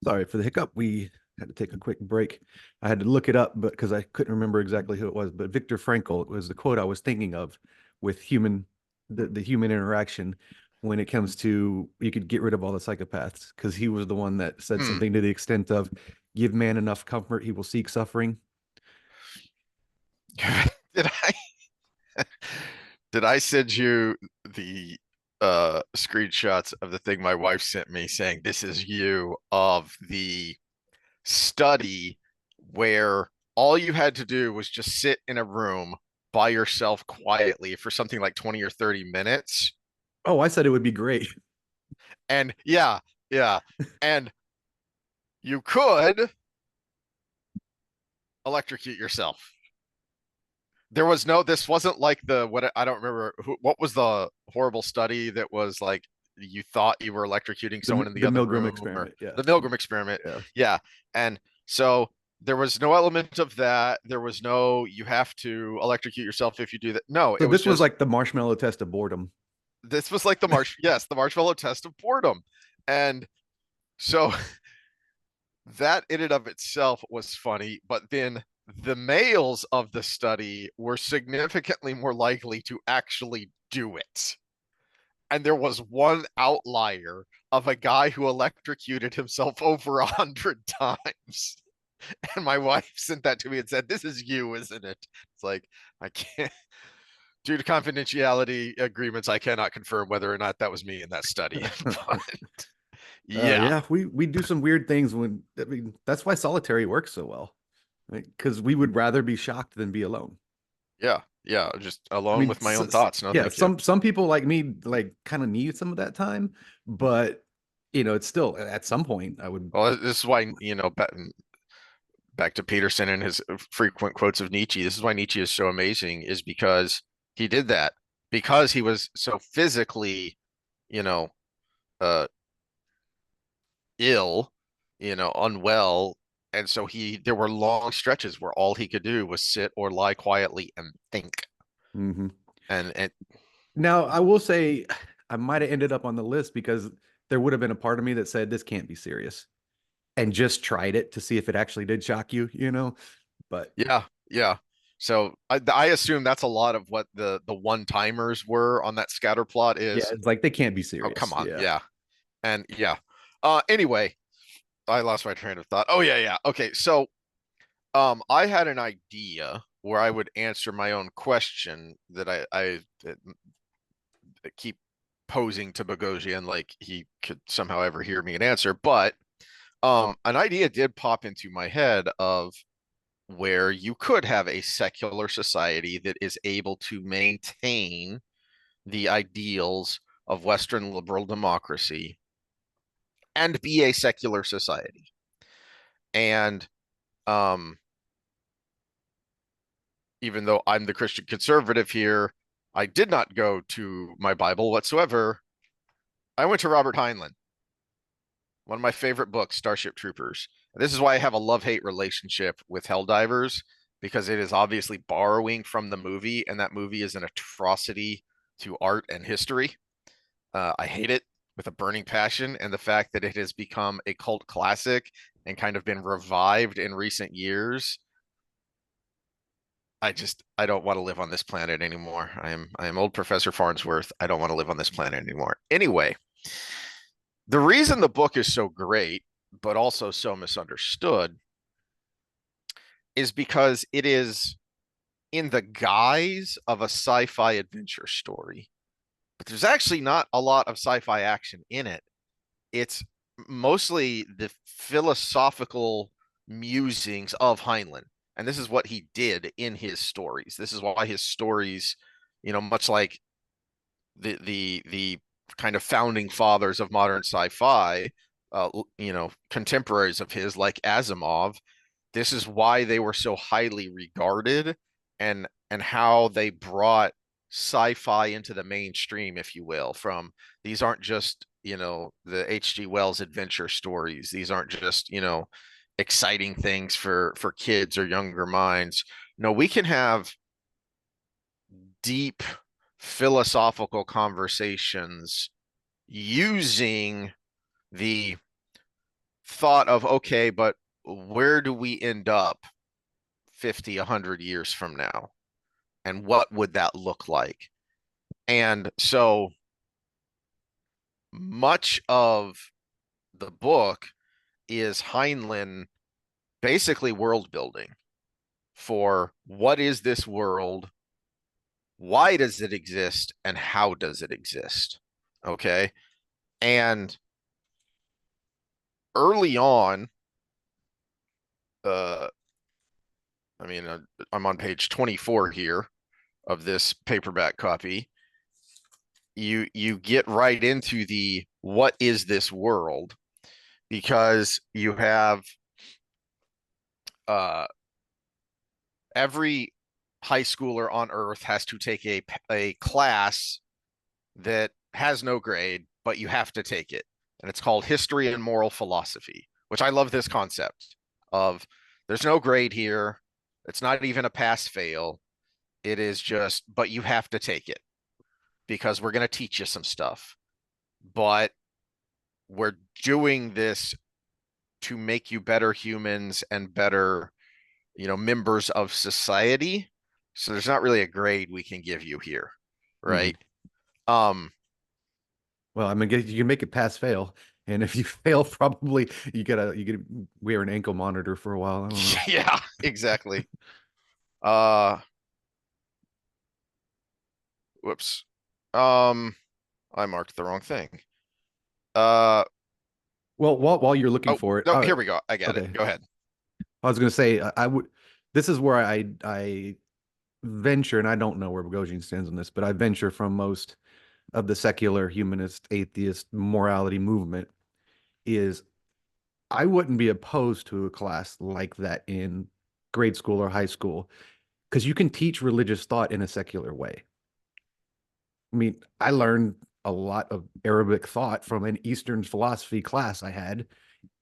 Sorry for the hiccup. We had to take a quick break. I had to look it up, but because I couldn't remember exactly who it was. But Viktor Frankl was the quote I was thinking of with the human interaction when it comes to you could get rid of all the psychopaths, because he was the one that said Hmm. something to the extent of give man enough comfort, he will seek suffering. Did I did I send you the screenshots of the thing my wife sent me saying this is you, of the study where all you had to do was just sit in a room by yourself quietly for something like 20 or 30 minutes? Oh, I said it would be great. And yeah, yeah. And you could electrocute yourself. There was no, this wasn't like the, what, I don't remember what was the horrible study that was like you thought you were electrocuting someone in the The other Milgram room, or experiment. Yeah, the Milgram experiment. yeah. Yeah. And so there was no element of that. There was no, you have to electrocute yourself if you do that. No, it So was this was just, like the marshmallow test of boredom. this was like the yes, the marshmallow test of boredom. And so that in and of itself was funny, but then the males of the study were significantly more likely to actually do it. And there was one outlier of a guy who electrocuted himself over 100 times. And my wife sent that to me and said, "This is you, isn't it?" It's like, I can't, due to confidentiality agreements, I cannot confirm whether or not that was me in that study. But yeah, Yeah, we do some weird things when I mean that's why solitary works so well, right? Because we would rather be shocked than be alone. yeah, yeah. Just I alone mean, with my own thoughts. No, yeah, thank you. some people like me like kind of need some of that time, but it's still at some point I would. Well, this is why, back to Peterson and his frequent quotes of Nietzsche. This is why Nietzsche is so amazing, is because he did that, because he was so physically, you know, uh, ill, unwell. And so there were long stretches where all he could do was sit or lie quietly and think. Mhm. And Now I will say I might have ended up on the list because there would have been a part of me that said this can't be serious and just tried it to see if it actually did shock you. But yeah, yeah. So I assume that's a lot of what the one timers were on that scatter plot Yeah, is. it's like they can't be Oh, come serious. on. Yeah. Yeah. And yeah. Anyway, I lost my train of thought. Oh yeah, yeah. Okay. So I had an idea where I would answer my own question that I keep posing to Bogosian like he could somehow ever hear me and answer. But an idea did pop into my head of where you could have a secular society that is able to maintain the ideals of Western liberal democracy and be a secular society. And um, even though I'm the Christian conservative here, I did not go to my Bible whatsoever. I went to Robert Heinlein, one of my favorite books, Starship Troopers. And this is why I have a love-hate relationship with Helldivers, because it is obviously borrowing from the movie, and that movie is an atrocity to art and history. I hate it with a burning passion, and the fact that it has become a cult classic and kind of been revived in recent years. I don't want to live on this planet anymore. I am old Professor Farnsworth. I don't want to live on this planet anymore. Anyway, the reason the book is so great, but also so misunderstood, is because it is in the guise of a sci-fi adventure story. But there's actually not a lot of sci-fi action in it. It's mostly the philosophical musings of Heinlein. And this is what he did in his stories. This is why his stories, much like the kind of founding fathers of modern sci-fi, contemporaries of his like Asimov, this is why they were so highly regarded, and how they brought sci-fi into the mainstream, if you will. From these aren't just, the H.G. Wells adventure stories. These aren't just, exciting things for kids or younger minds. No, we can have deep philosophical conversations using the thought of, okay, but where do we end up 50, 100 years from now? And what would that look like? And so much of the book is Heinlein basically world building for what is this world? Why does it exist? And how does it exist? Okay. And early on, uh, I mean, I'm on page 24 here of this paperback copy. You get right into the what is this world, because you have uh, every high schooler on Earth has to take a class that has no grade, but you have to take it, and it's called History and Moral Philosophy. Which I love this concept of there's no grade here. It's not even a pass fail. It is just, but you have to take it because we're going to teach you some stuff. But we're doing this to make you better humans and better, members of society. So there's not really a grade we can give you here, Mhm. right? Um, Well, I mean, you can make it pass fail, and if you fail, probably you gotta wear an ankle monitor for a while. I don't know. yeah, exactly. Uh, whoops. Um, I marked the wrong thing. Uh, Well, while you're looking oh, for it, no, here we go. I got it. okay. Go ahead. I was gonna say I would. This is where I venture, and I don't know where Bogosian stands on this, but I venture from most of the secular humanist atheist morality movement is I wouldn't be opposed to a class like that in grade school or high school because you can teach religious thought in a secular way. I mean, I learned a lot of Arabic thought from an Eastern philosophy class I had,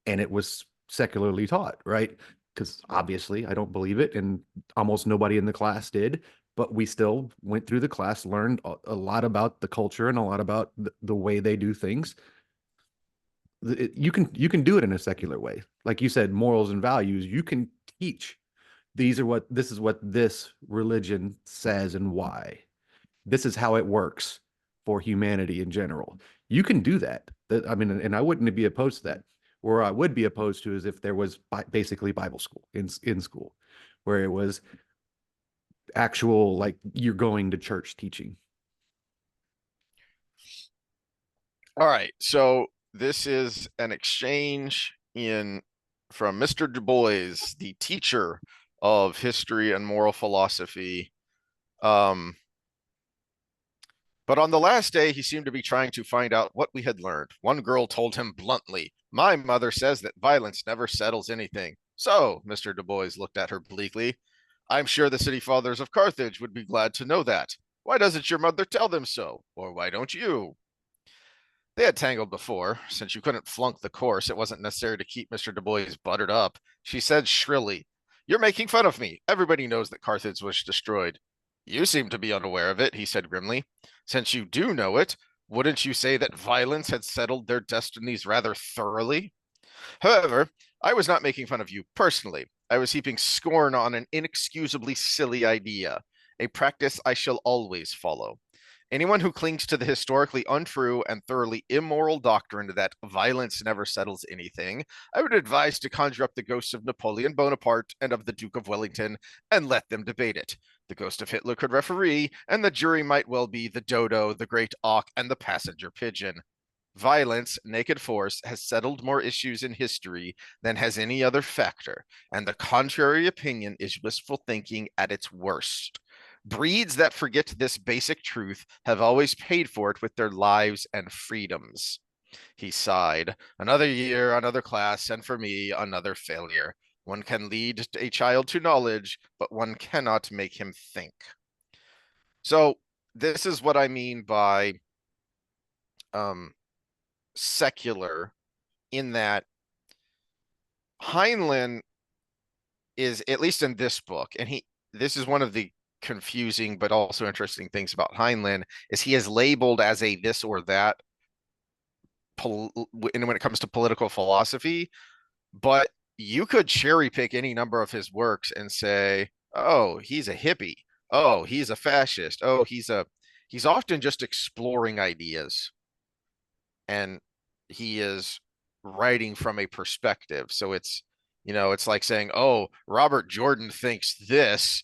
and it was secularly taught, right? Because obviously I don't believe it, and almost nobody in the class did. But we still went through the class, learned a lot about the culture and a lot about the way they do things. You can do it in a secular way, like you said, morals and values. You can teach this is what this religion says and why. This is how it works for humanity in general. You can do that. I mean, and I wouldn't be opposed to that. Where I would be opposed to is if there was basically Bible school in school, where it was actual like you're going to church teaching. All right. So this is an exchange in from Mr. Du Bois, the teacher of history and moral philosophy. Um, but on the last day, he seemed to be trying to find out what we had learned. One girl told him bluntly, "My mother says that violence never settles anything." So, Mr. Du Bois looked at her bleakly. "I'm sure the city fathers of Carthage would be glad to know that. Why doesn't your mother tell them so? Or why don't you?" They had tangled before. Since you couldn't flunk the course, it wasn't necessary to keep Mr. Du Bois buttered up. She said shrilly, "You're making fun of me. Everybody knows that Carthage was destroyed." "You seem to be unaware of it," he said grimly. "Since you do know it, wouldn't you say that violence had settled their destinies rather thoroughly? However, I was not making fun of you personally. I was heaping scorn on an inexcusably silly idea, a practice I shall always follow. Anyone who clings to the historically untrue and thoroughly immoral doctrine that violence never settles anything, I would advise to conjure up the ghosts of Napoleon Bonaparte and of the Duke of Wellington and let them debate it. The ghost of Hitler could referee, and the jury might well be the dodo, the great auk, and the passenger pigeon. Violence, naked force, has settled more issues in history than has any other factor, and the contrary opinion is wistful thinking at its worst. Breeds that forget this basic truth have always paid for it with their lives and freedoms." He sighed. "Another year, another class, and for me, another failure. One can lead a child to knowledge, but one cannot make him think." So, this is what I mean by um, secular, in that Heinlein is, at least in this book, and this is one of the confusing but also interesting things about Heinlein, is he is labeled as a this or that and when it comes to political philosophy, but you could cherry pick any number of his works and say, "Oh, he's a hippie. Oh, he's a fascist. Oh, he's often just exploring ideas, and he is writing from a perspective." So it's like saying, "Oh, Robert Jordan thinks this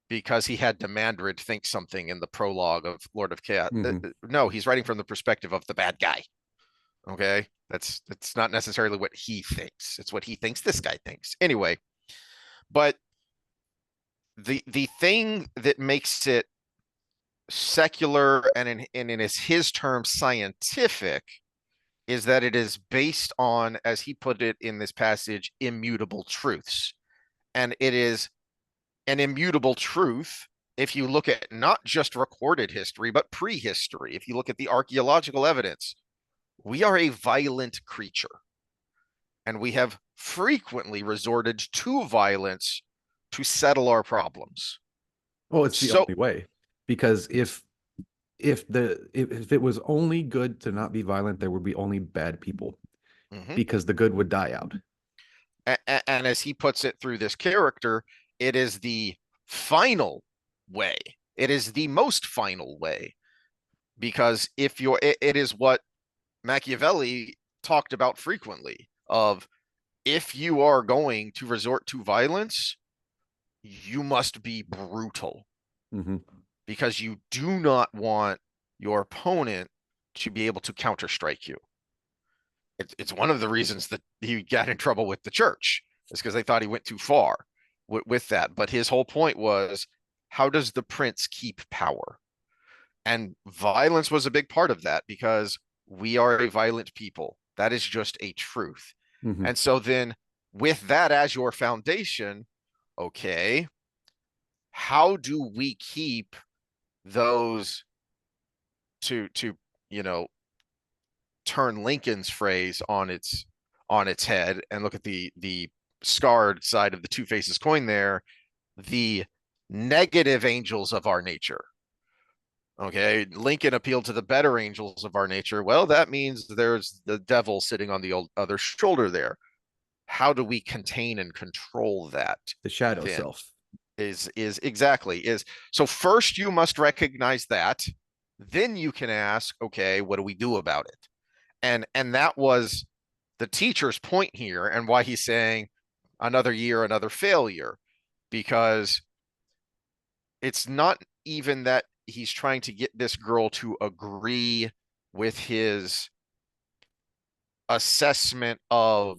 because he had Demandred think something in the prologue of Lord of Chaos." Mm-hmm. No, he's writing from the perspective of the bad guy. Okay, that's not necessarily what he thinks. It's what he thinks this guy thinks. Anyway, but the thing that makes it secular and in his terms scientific is that it is based on, as he put it in this passage, immutable truths. And it is an immutable truth if you look at not just recorded history, but prehistory. If you look at the archaeological evidence, we are a violent creature, and we have frequently resorted to violence to settle our problems. Well, it's the So, only way because if it was only good to not be violent, there would be only bad people mhm. because the good would die out. And as he puts it through this character, it is the final way. It is the most final way, because it is what Machiavelli talked about frequently, of if you are going to resort to violence, you must be brutal, Mm-hmm. because you do not want your opponent to be able to counterstrike you. It's one of the reasons that he got in trouble with the church, is because they thought he went too far with that. But his whole point was, how does the prince keep power? And violence was a big part of that, because we are a violent people. That is just a truth. Mm-hmm. And so then, with that as your foundation, okay, how do we keep those, to you know turn Lincoln's phrase on its head and look at the scarred side of the two faces coin there, the negative angels of our nature. Okay, Lincoln appealed to the better angels of our nature. Well, that means there's the devil sitting on the other shoulder there. how do we contain and control that The shadow then? self. Is exactly is so first you must recognize that, then you can ask, okay, what do we do about it? And that was the teacher's point here, and why he's saying another year, another failure, because it's not even that he's trying to get this girl to agree with his assessment of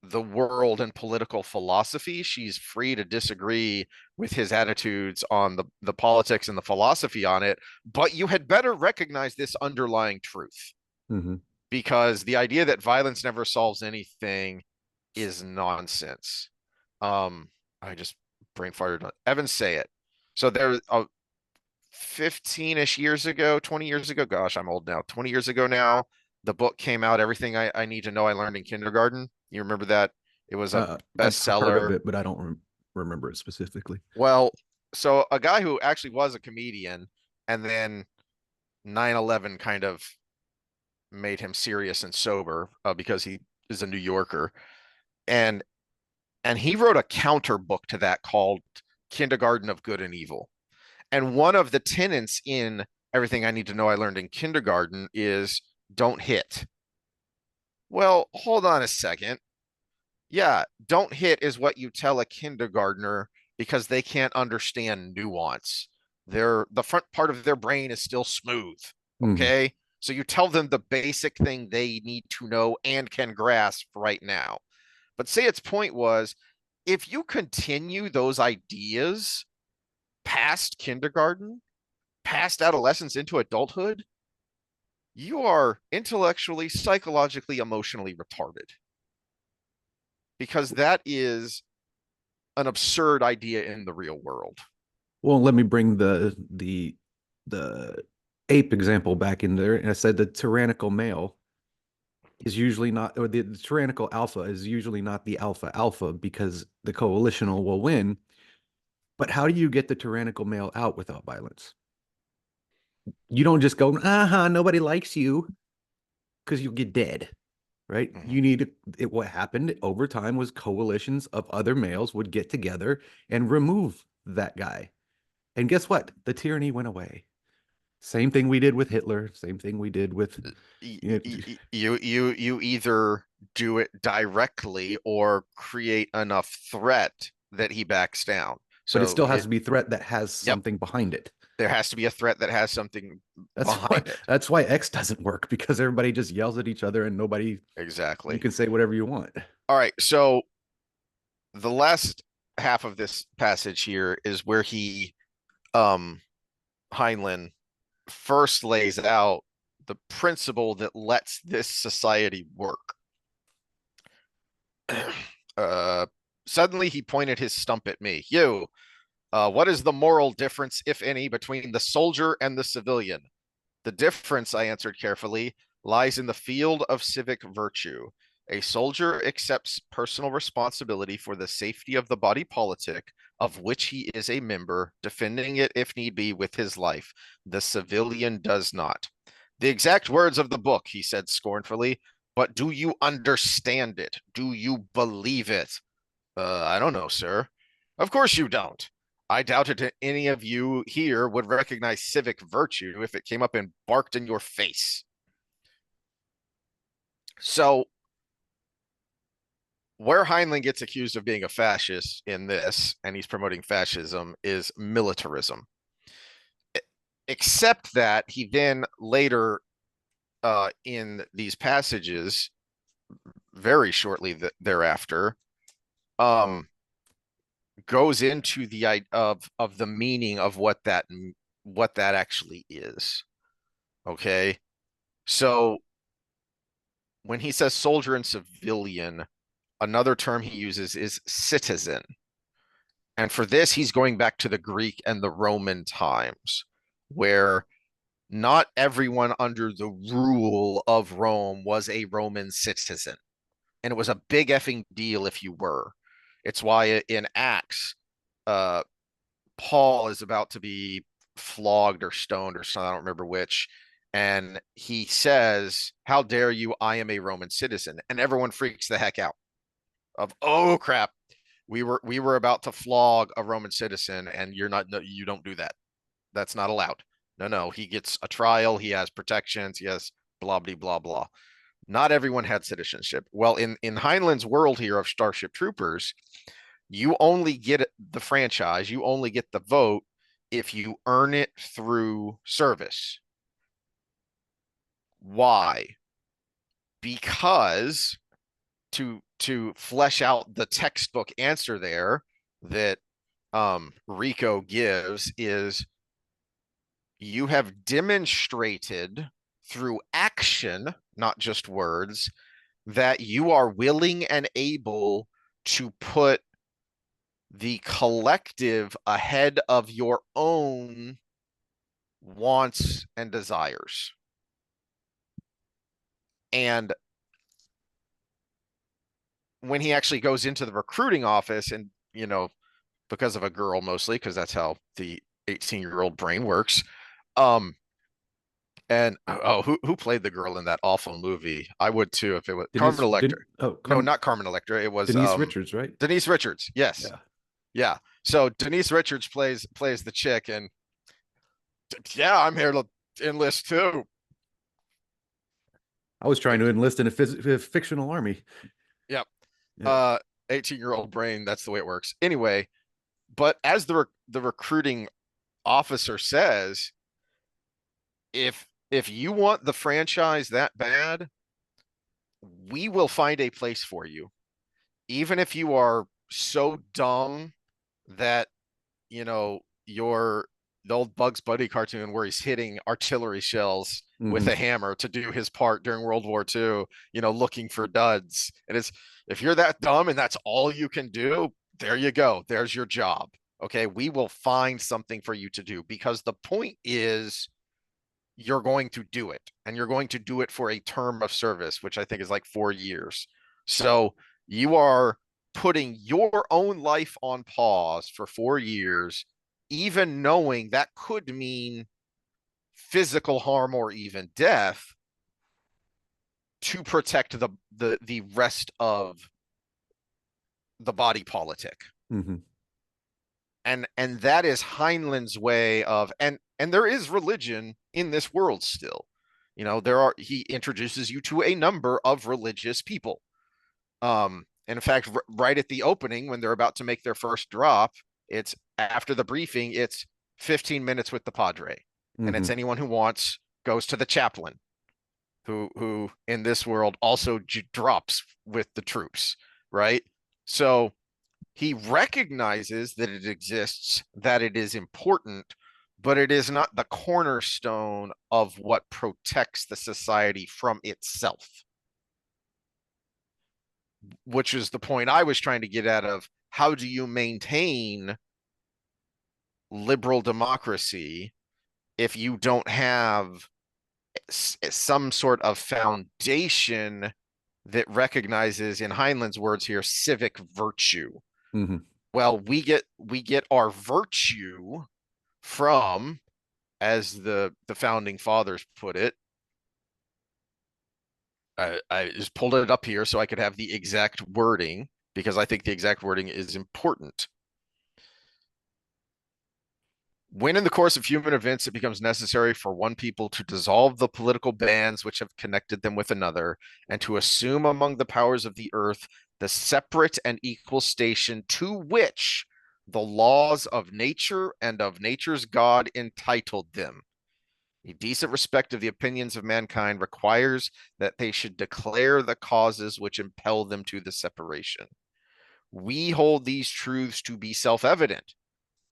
the world and political philosophy. She's free to disagree with his attitudes on the politics and the philosophy on it, but you had better recognize this underlying truth, Mm-hmm. because the idea that violence never solves anything is nonsense. Um, I just brain farted. Evan say it. So there, 15-ish years ago, 20 years ago, gosh, I'm old now. 20 years ago now, the book came out, Everything I Need to Know I Learned in Kindergarten. You remember that? It was a I've heard of bestseller. it, but I don't remember it specifically. Well, so a guy who actually was a comedian, and then 9/11 kind of made him serious and sober, because he is a New Yorker. And he wrote a counter book to that called Kindergarten of Good and Evil. And one of the tenets in Everything I Need to Know I Learned in Kindergarten is don't hit. Well, hold on a second. Yeah, don't hit is what you tell a kindergartner because they can't understand nuance. The front part of their brain is still smooth. Mm-hmm. Okay? So you tell them the basic thing they need to know and can grasp right now. But say its point was, if you continue those ideas past kindergarten, past adolescence into adulthood, you are intellectually, psychologically, emotionally retarded, because that is an absurd idea in the real world. Well, let me bring the ape example back in there. And I said the tyrannical male is usually not, or the tyrannical alpha is usually not the alpha alpha because the coalitional will win. But how do you get the tyrannical male out without violence? You don't just go, uh-huh, nobody likes you because you'll get dead, right? Mm-hmm. You need it. What happened over time was coalitions of other males would get together and remove that guy. And guess what? The tyranny went away. Same thing we did with Hitler. Same thing we did with, you know, You either do it directly or create enough threat that he backs down. but it So still has to be a threat that has yep, something behind it. there has to be a threat that has something That's why behind it. that's why X doesn't work because everybody just yells at each other and nobody you Exactly. can say whatever you want. All right. So the last half of this passage here is where um, Heinlein first lays out the principle that lets this society work. uh, Suddenly he pointed his stump at me. You, what is the moral difference, if any, between the soldier and the civilian? The difference, I answered carefully, lies in the field of civic virtue. A soldier accepts personal responsibility for the safety of the body politic of which he is a member, defending it if need be with his life. The civilian does not. The exact words of the book, he said scornfully, but do you understand it? Do you believe it? I don't know, sir. Of course you don't. I doubted any of you here would recognize civic virtue if it came up and barked in your face. So, where Heinlein gets accused of being a fascist in this, and he's promoting fascism, is militarism. Except that he then later, in these passages, very shortly thereafter, um, goes into the of the meaning of what that actually is. Okay, so when he says soldier and civilian, another term he uses is citizen, and for this he's going back to the Greek and the Roman times, where not everyone under the rule of Rome was a Roman citizen, and it was a big effing deal if you were. It's why in Acts, uh, Paul is about to be flogged or stoned or something. I don't remember which. and he says, "How dare you? I am a Roman citizen," and everyone freaks the heck out. Of, oh crap, we were about to flog a Roman citizen, and you're not, no, you don't do that. That's not allowed. No, no, he gets a trial. He has protections. He has blah blah blah blah. Not everyone had citizenship. Well, in Heinlein's world here of Starship Troopers, you only get the franchise, you only get the vote if you earn it through service. Why? Because to flesh out the textbook answer there that Rico gives is you have demonstrated through action, not just words, that you are willing and able to put the collective ahead of your own wants and desires. And when he actually goes into the recruiting office and, because of a girl mostly, because that's how the 18-year-old brain works. And oh, who played the girl in that awful movie? I would too if it was Carmen Electra. No, not Carmen Electra. It was Denise Richards, right? Denise Richards. Yes. Yeah. Yeah. So Denise Richards plays the chick, and yeah, I'm here to enlist too. I was trying to enlist in a fictional army. Yep. Yeah. 18-year-old brain, that's the way it works. Anyway, but as the recruiting officer says, if you want the franchise that bad, we will find a place for you. Even if you are so dumb that, you're the old Bugs Bunny cartoon where he's hitting artillery shells with Mm-hmm. a hammer to do his part during World War II, looking for duds. And it's, if you're that dumb and that's all you can do, there you go. There's your job. Okay. We will find something for you to do, because the point is you're going to do it, and you're going to do it for a term of service, which I think is like 4 years. So you are putting your own life on pause for 4 years, even knowing that could mean physical harm or even death, to protect the rest of the body politic. Mm-hmm. And that is Heinlein's way of, and there is religion in this world still. He introduces you to a number of religious people. And in fact, right at the opening, when they're about to make their first drop, it's after the briefing, it's 15 minutes with the Padre. And Mm-hmm. it's anyone who wants goes to the chaplain, who in this world also drops with the troops, right? So he recognizes that it exists, that it is important, but it is not the cornerstone of what protects the society from itself, which is the point I was trying to get at of how do you maintain liberal democracy if you don't have some sort of foundation that recognizes, in Heinlein's words here, civic virtue. Mm-hmm. Well, we get our virtue from, as the founding fathers put it. I just pulled it up here so I could have the exact wording, because I think the exact wording is important. When in the course of human events it becomes necessary for one people to dissolve the political bands which have connected them with another, and to assume among the powers of the earth the separate and equal station to which the laws of nature and of nature's God entitled them, a decent respect of the opinions of mankind requires that they should declare the causes which impel them to the separation. We hold these truths to be self-evident,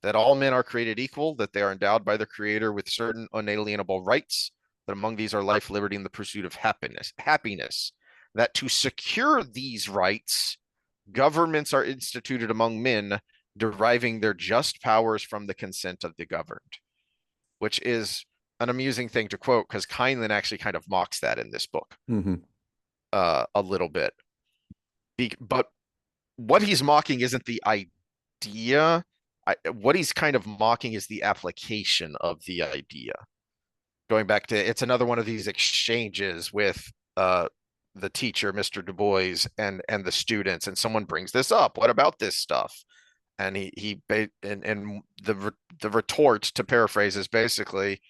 that all men are created equal, that they are endowed by their Creator with certain unalienable rights, that among these are life, liberty, and the pursuit of happiness, that to secure these rights, governments are instituted among men, deriving their just powers from the consent of the governed, which is an amusing thing to quote, because Heinlein actually kind of mocks that in this book Mm-hmm. a little bit. But what he's mocking isn't the idea. What he's kind of mocking is the application of the idea. going back to it's another one of these exchanges with uh the teacher, Mr. Du Bois, and the students, and someone brings this up. What about this stuff? And the retort, to paraphrase, is basically,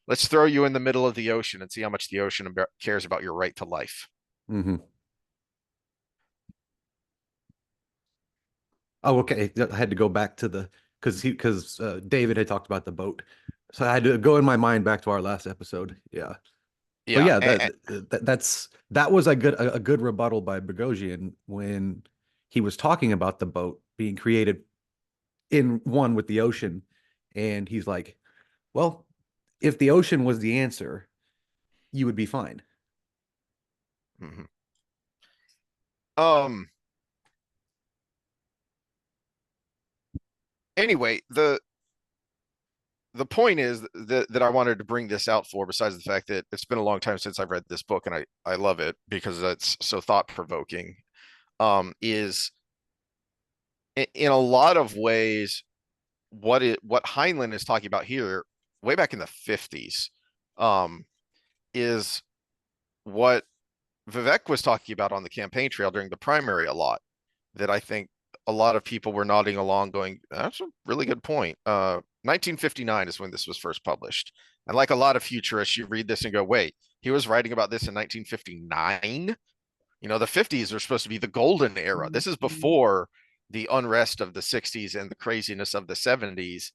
let's throw you in the middle of the ocean and see how much the ocean cares about your right to life. Mm-hmm. Oh, okay. I had to go back to the because David had talked about the boat, so I had to go in my mind back to our last episode. Yeah, but Yeah, yeah, that was a good rebuttal by Bogosian when he was talking about the boat being created in one with the ocean, and he's like, "Well, if the ocean was the answer, you would be fine." mm-hmm. um anyway, the point is that I wanted to bring this out for, besides the fact that it's been a long time since I've read this book, and I love it because it's so thought provoking, is in a lot of ways what Heinlein is talking about here, way back in the 50s, um, is what Vivek was talking about on the campaign trail during the primary a lot. That I think a lot of people were nodding along, going, "That's a really good point." 1959 is when this was first published, and like a lot of futurists, you read this and go, "Wait, he was writing about this in 1959?" You know, the 50s are supposed to be the golden era. This is before the unrest of the 60s and the craziness of the 70s,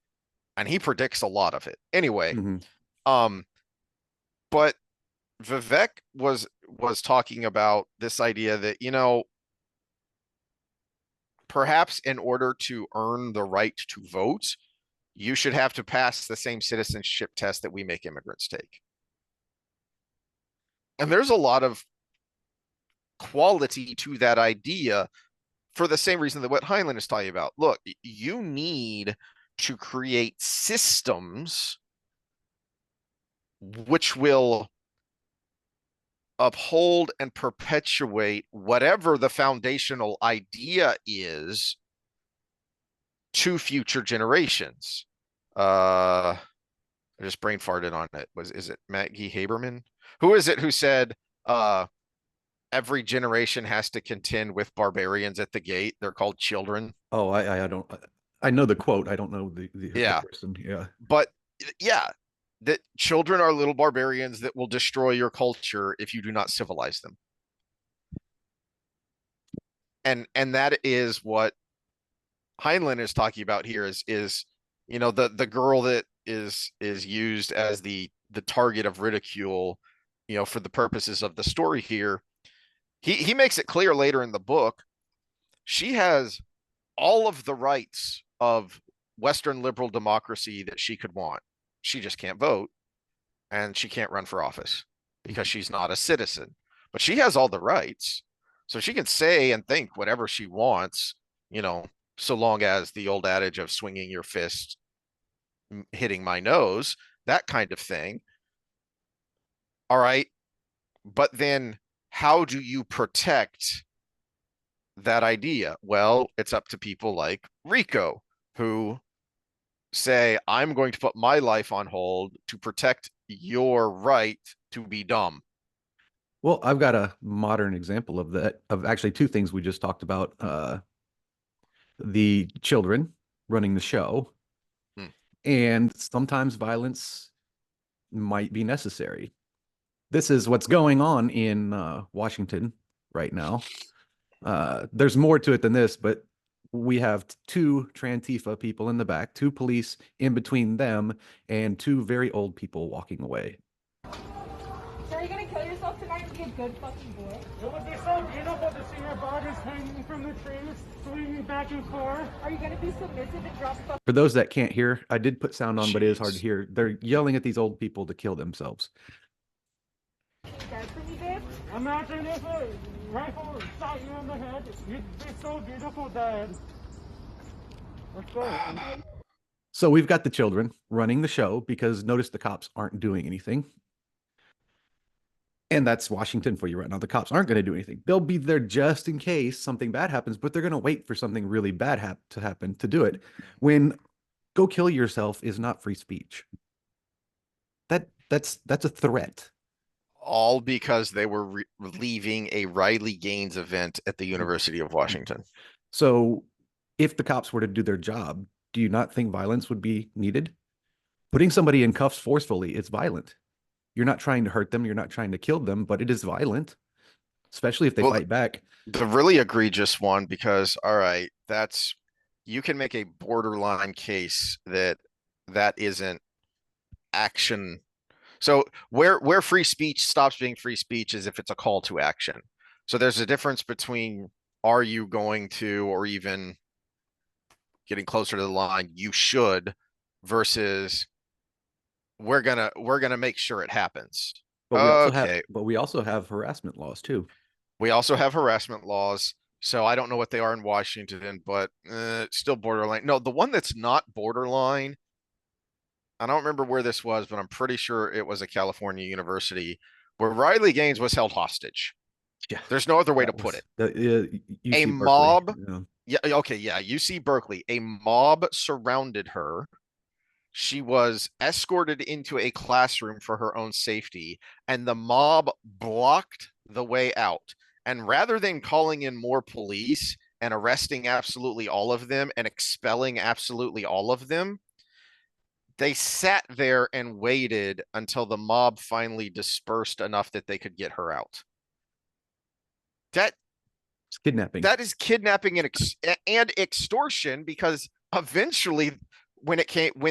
and he predicts a lot of it. Anyway, Mm-hmm. um, but Vivek was talking about this idea that, perhaps in order to earn the right to vote, you should have to pass the same citizenship test that we make immigrants take. And there's a lot of quality to that idea, for the same reason that what Heinlein is talking about. Look, you need to create systems which will uphold and perpetuate whatever the foundational idea is to future generations. I just brain farted on it. Is it Maggie Haberman? Who is it who said every generation has to contend with barbarians at the gate? They're called children. Oh, I don't. I know the quote. I don't know the Yeah, person. Yeah. but yeah, that children are little barbarians that will destroy your culture if you do not civilize them. And that is what Heinlein is talking about here, is the girl that is used as the target of ridicule, for the purposes of the story here. He makes it clear later in the book, she has all of the rights of Western liberal democracy that she could want. She just can't vote, and she can't run for office because she's not a citizen. But she has all the rights. So she can say and think whatever she wants, you know, so long as the old adage of swinging your fist, hitting my nose, that kind of thing. All right. But then how do you protect that idea? Well, it's up to people like Rico, who say, I'm going to put my life on hold to protect your right to be dumb. Well, I've got a modern example of that, of actually two things we just talked about. The children running the show, Hmm. and sometimes violence might be necessary. This is what's going on in Washington right now. There's more to it than this, but we have two Trantifa people in the back, two police in between them, and two very old people walking away. So are you gonna kill yourself tonight and be a good fucking boy? It would be so beautiful to see your bodies hanging from the trees, swinging back and forth. Are you gonna be submissive and drop fuck? For those that can't hear, I did put sound on, but it is hard to Jeez. hear. They're yelling at these old people to kill themselves. Dead for me, babe? Imagine if a rifle shot you in the head. You'd be so beautiful dead. Let's go. So we've got the children running the show because notice the cops aren't doing anything. And that's Washington for you right now. The cops aren't going to do anything. They'll be there just in case something bad happens, but they're going to wait for something really bad to happen to do it. When go kill yourself is not free speech. That That's a threat. All because they were leaving a Riley Gaines event at the University of Washington. So if the cops were to do their job, do you not think violence would be needed? Putting somebody in cuffs forcefully, it's violent. You're not trying to hurt them, you're not trying to kill them, but it is violent, especially if they Well, fight back. the really egregious one, because all right, that's you can make a borderline case that that isn't action. So where free speech stops being free speech is if it's a call to action. So there's a difference between are you going to, or even getting closer to the line, you should, versus we're gonna make sure it happens. Okay. But we also have harassment laws too. We also have harassment laws. So I don't know what they are in Washington, but still borderline. No, the one that's not borderline, I don't remember where this was, but I'm pretty sure it was a California university where Riley Gaines was held hostage. Yeah, There's no other way to that put was it. the A UC Berkeley. mob, Yeah. yeah, okay, yeah, UC Berkeley. A mob surrounded her. She was escorted into a classroom for her own safety, and the mob blocked the way out. And rather than calling in more police and arresting absolutely all of them and expelling absolutely all of them, they sat there and waited until the mob finally dispersed enough that they could get her out. That It's kidnapping. that is kidnapping and extortion, because eventually when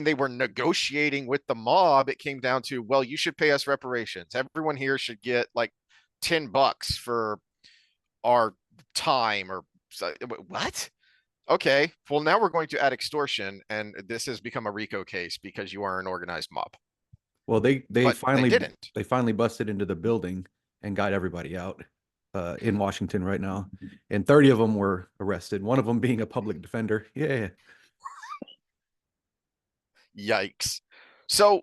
they were negotiating with the mob, it came down to, well, you should pay us reparations. Everyone here should get like $10 for our time, or what? Okay, well, now we're going to add extortion, and this has become a RICO case because you are an organized mob. Well, But they didn't. they finally busted into the building and got everybody out in Washington right now, and 30 of them were arrested. One of them being a public defender. Yeah, Yikes. So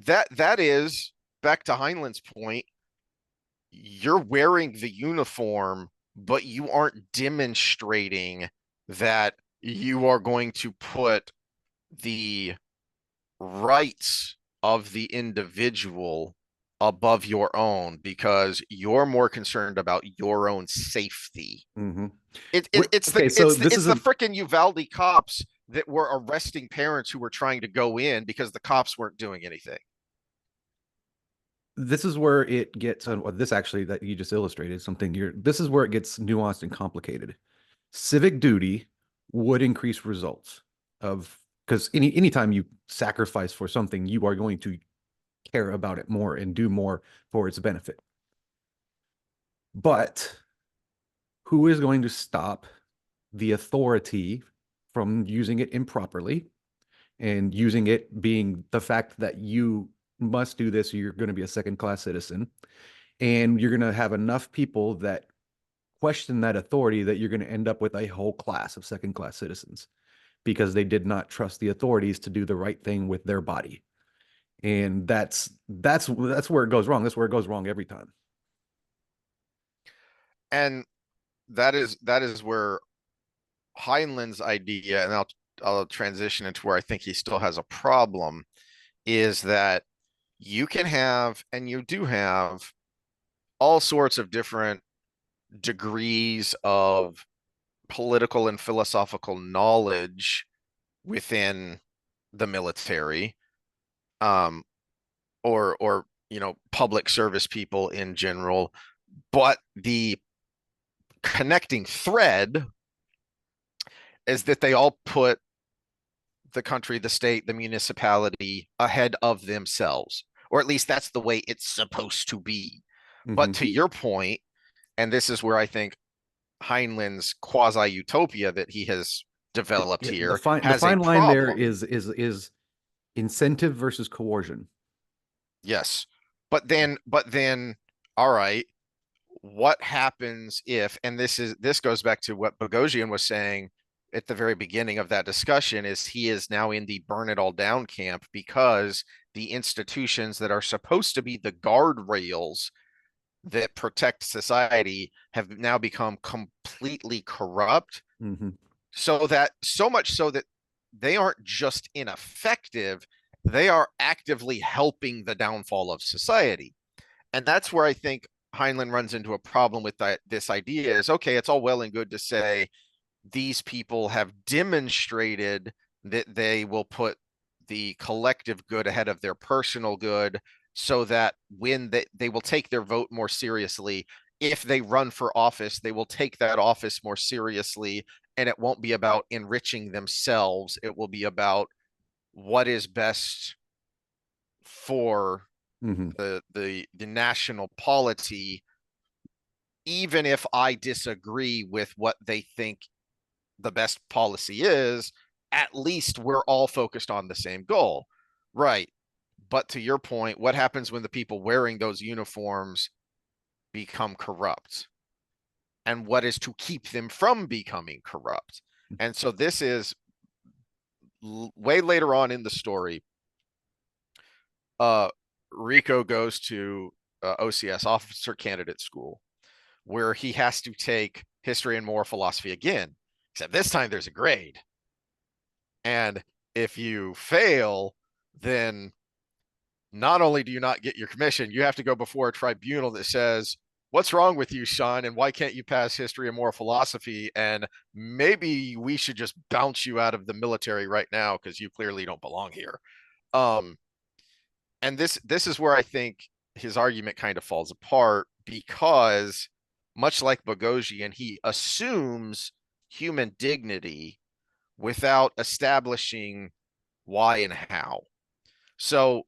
that is back to Heinlein's point. You're wearing the uniform, but you aren't demonstrating that you are going to put the rights of the individual above your own, because you're more concerned about your own safety. mm-hmm. It's Okay, so this it's is the freaking Uvalde cops that were arresting parents who were trying to go in because the cops weren't doing anything. this is where it gets this actually that you just illustrated something here. This is where it gets nuanced and complicated. Civic duty would increase results of because anytime you sacrifice for something, you are going to care about it more and do more for its benefit. But who is going to stop the authority from using it improperly, and using it being the fact that you must do this or you're going to be a second class citizen, and you're going to have enough people that question that authority that you're going to end up with a whole class of second class citizens because they did not trust the authorities to do the right thing with their body. And that's where it goes wrong. That's where it goes wrong every time. And that is where Heinlein's idea, and I'll transition into where I think he still has a problem, is that you can have, and you do have, all sorts of different degrees of political and philosophical knowledge within the military, um, or public service people in general, but the connecting thread is that they all put the country, the state, the municipality ahead of themselves, or at least that's the way it's supposed to be. But to your point, and this is where I think Heinlein's quasi utopia that he has developed here the fine line there is incentive versus coercion. Yes. But then, all right, what happens if, and this goes back to what Bogosian was saying at the very beginning of that discussion, is he is now in the burn it all down camp because the institutions that are supposed to be the guardrails that protect society have now become completely corrupt. Mm-hmm. So much so that they aren't just ineffective, they are actively helping the downfall of society. And that's where I think Heinlein runs into a problem with this idea is, okay, it's all well and good to say these people have demonstrated that they will put the collective good ahead of their personal good, so that when they will take their vote more seriously. If they run for office, they will take that office more seriously, and it won't be about enriching themselves. It will be about what is best for Mm-hmm. the national polity, even if I disagree with what they think the best policy is. At least we're all focused on the same goal, right? But to your point, what happens when the people wearing those uniforms become corrupt? And what is to keep them from becoming corrupt? And so this is way later on in the story. Rico goes to OCS, Officer Candidate School, where he has to take history and moral philosophy again, except this time there's a grade. And if you fail, then not only do you not get your commission, you have to go before a tribunal that says, what's wrong with you, son? And why can't you pass history and moral philosophy? And maybe we should just bounce you out of the military right now because you clearly don't belong here. And this is where I think his argument kind of falls apart, because much like Boghossian, he assumes human dignity without establishing why and how. So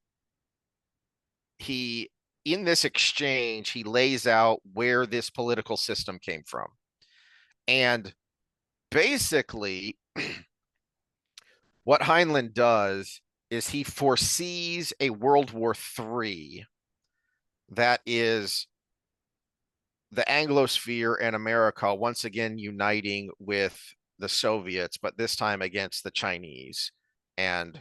he, in this exchange, he lays out where this political system came from. And basically, what Heinlein does is he foresees a World War III that is the Anglosphere and America once again uniting with the Soviets, but this time against the Chinese and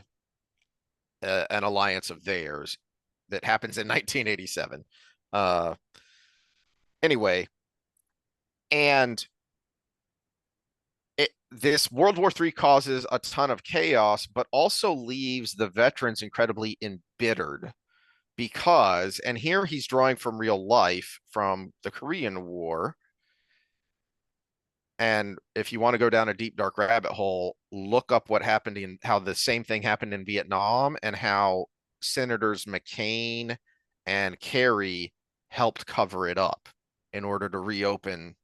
an alliance of theirs that happens in 1987. Anyway, and this World War III causes a ton of chaos, but also leaves the veterans incredibly embittered because, and here he's drawing from real life from the Korean War. And if you want to go down a deep, dark rabbit hole, look up what happened in how the same thing happened in Vietnam and how Senators McCain and Kerry helped cover it up in order to reopen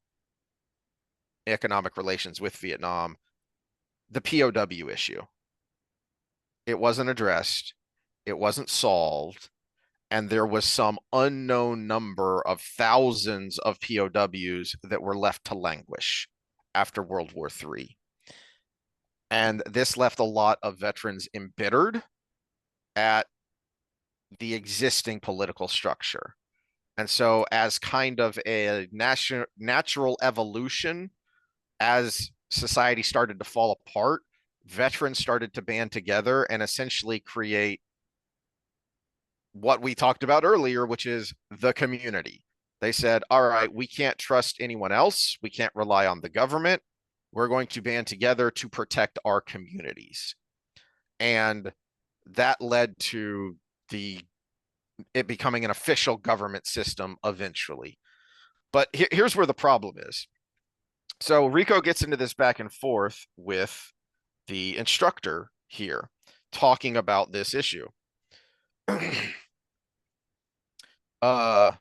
economic relations with Vietnam. The POW issue. It wasn't addressed. It wasn't solved. And there was some unknown number of thousands of POWs that were left to languish after World War III. And this left a lot of veterans embittered at the existing political structure. And so, as kind of a natural evolution, as society started to fall apart, veterans started to band together and essentially create what we talked about earlier, which is the community. They said, all right, we can't trust anyone else. We can't rely on the government. We're going to band together to protect our communities. And that led to it becoming an official government system eventually. But here's where the problem is. So Rico gets into this back and forth with the instructor here, talking about this issue. Let's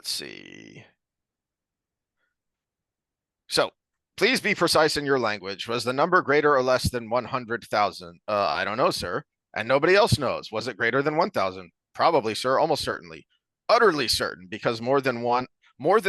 see. So, please be precise in your language. Was the number greater or less than 100,000? I don't know, sir. And nobody else knows. Was it greater than 1,000? Probably, sir. Almost certainly. Utterly certain, because more than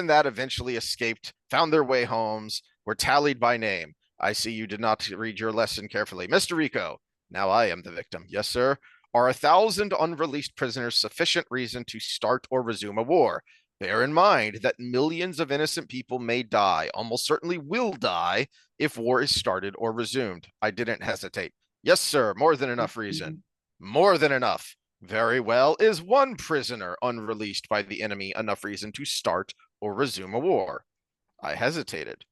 that eventually escaped, found their way homes, were tallied by name. I see you did not read your lesson carefully. Mr. Rico, now I am the victim. Yes, sir. Are 1,000 unreleased prisoners sufficient reason to start or resume a war? Bear in mind that millions of innocent people may die, almost certainly will die, if war is started or resumed. I didn't hesitate. Yes, sir. More than enough reason. More than enough. Very well. Is one prisoner unreleased by the enemy enough reason to start or resume a war? I hesitated.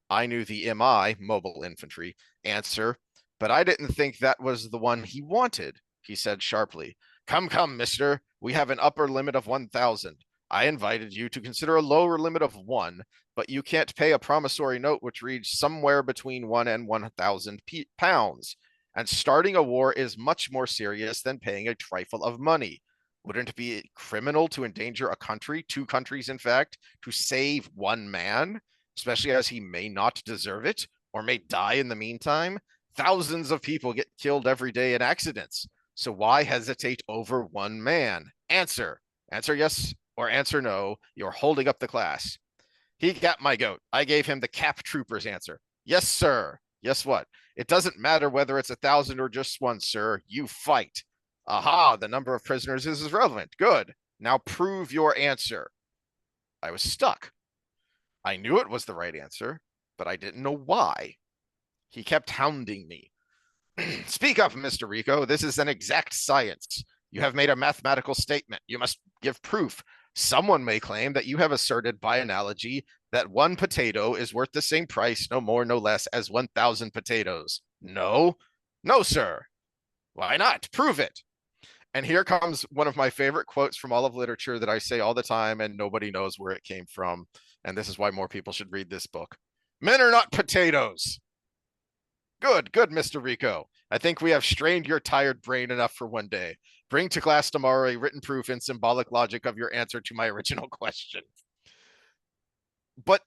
I knew the MI, mobile infantry, answer, But I didn't think that was the one he wanted, he said sharply. Come, come, mister. We have an upper limit of 1,000. I invited you to consider a lower limit of 1, but you can't pay a promissory note which reads somewhere between 1 and 1,000 pounds. And starting a war is much more serious than paying a trifle of money. Wouldn't it be criminal to endanger a country, 2 countries, in fact, to save 1 man, especially as he may not deserve it or may die in the meantime? Thousands of people get killed every day in accidents. So why hesitate over 1 man? Answer. Answer yes or answer no. You're holding up the class. He got my goat. I gave him the cap trooper's answer. Yes, sir. Yes, what? It doesn't matter whether it's 1,000 or just 1, sir. You fight. Aha, the number of prisoners is irrelevant. Good. Now prove your answer. I was stuck. I knew it was the right answer, but I didn't know why. He kept hounding me. Speak up, Mr. Rico. This is an exact science. You have made a mathematical statement. You must give proof. Someone may claim that you have asserted by analogy that 1 potato is worth the same price, no more, no less, as 1,000 potatoes. No. No, sir. Why not? Prove it. And here comes one of my favorite quotes from all of literature that I say all the time, and nobody knows where it came from. And this is why more people should read this book. Men are not potatoes. Good, good, Mr. Rico. I think we have strained your tired brain enough for one day. Bring to class tomorrow a written proof and symbolic logic of your answer to my original question. But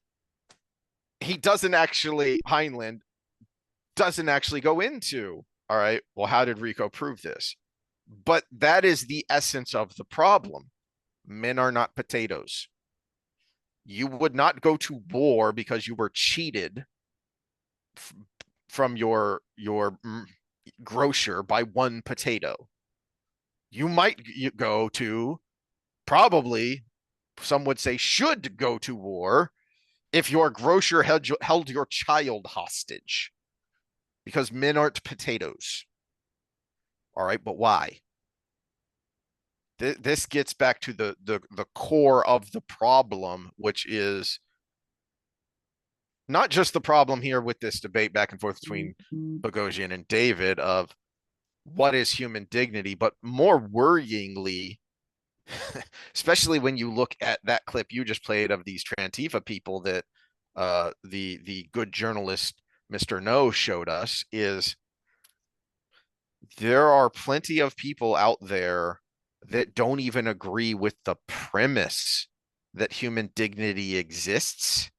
he doesn't actually, Heinlein doesn't actually go into, all right, well, how did Rico prove this? But that is the essence of the problem. Men are not potatoes. You would not go to war because you were cheated from your grocer by 1 potato. You might go to, probably, some would say should go to war if your grocer held your child hostage, because men aren't potatoes. All right, but why? This gets back to the core of the problem, which is not just the problem here with this debate back and forth between Bogosian and David of what is human dignity, but more worryingly, especially when you look at that clip you just played of these Trantifa people that the good journalist Mr. No showed us, is there are plenty of people out there that don't even agree with the premise that human dignity exists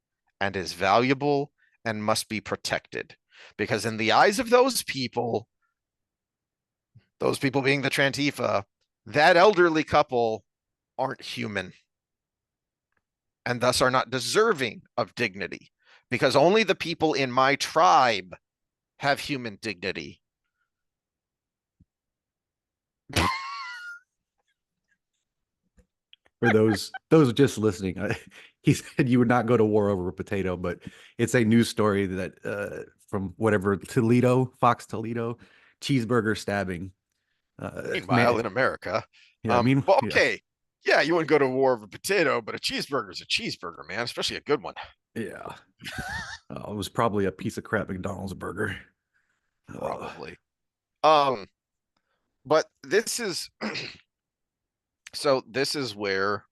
and is valuable and must be protected. Because in the eyes of those people being the Trantifa, that elderly couple aren't human and thus are not deserving of dignity, because only the people in my tribe have human dignity. For those just listening, he said you would not go to war over a potato, but it's a news story that from whatever Toledo, Fox Toledo, cheeseburger stabbing. Meanwhile, in America, yeah, I mean, well, okay, yeah, you wouldn't go to war over a potato, but a cheeseburger is a cheeseburger, man, especially a good one. Yeah, it was probably a piece of crap McDonald's burger. Probably. But this is so this is where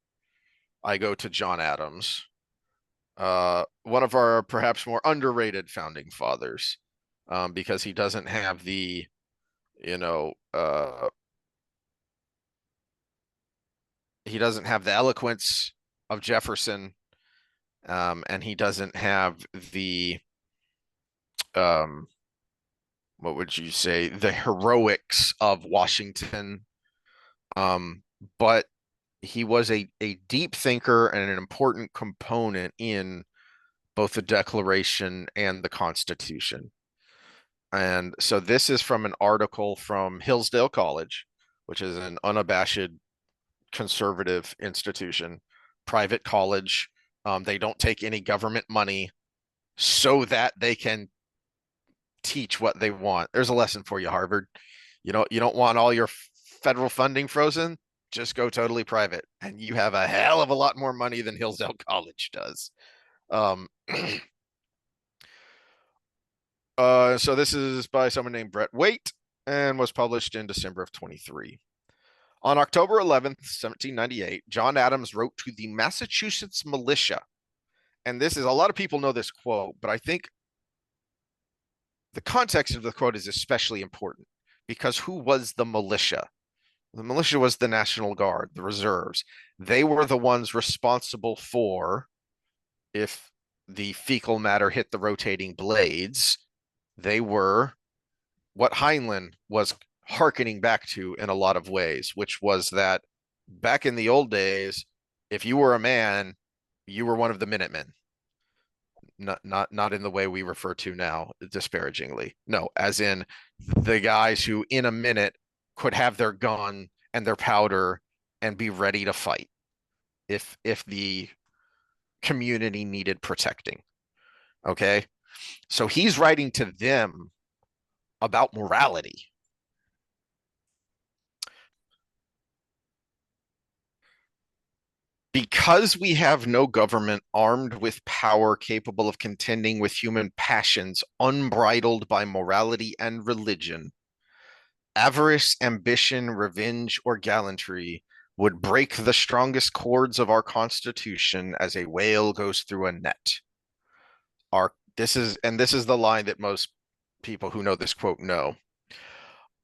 I go to John Adams, one of our perhaps more underrated founding fathers, because he doesn't have the, he doesn't have the eloquence of Jefferson, and he doesn't have the, what would you say, the heroics of Washington. But he was a deep thinker and an important component in both the Declaration and the Constitution. And so this is from an article from Hillsdale College, which is an unabashed conservative institution, private college. They don't take any government money so that they can teach what they want. There's a lesson for you, Harvard. You don't want all your federal funding frozen. Just go totally private, and you have a hell of a lot more money than Hillsdale College does. So this is by someone named Brett Waite and was published in December of 23. On October 11th, 1798, John Adams wrote to the Massachusetts militia. And this is, a lot of people know this quote, but I think the context of the quote is especially important because who was the militia? The militia was the National Guard, the reserves. They were the ones responsible for, if the fecal matter hit the rotating blades, they were what Heinlein was hearkening back to in a lot of ways, which was that back in the old days, if you were a man, you were one of the Minutemen. Not in the way we refer to now disparagingly. No, as in the guys who in a minute could have their gun and their powder and be ready to fight if the community needed protecting. Okay? So he's writing to them about morality. Because we have no government armed with power capable of contending with human passions unbridled by morality and religion, avarice, ambition, revenge, or gallantry would break the strongest cords of our Constitution as a whale goes through a net. This is the line that most people who know this quote know.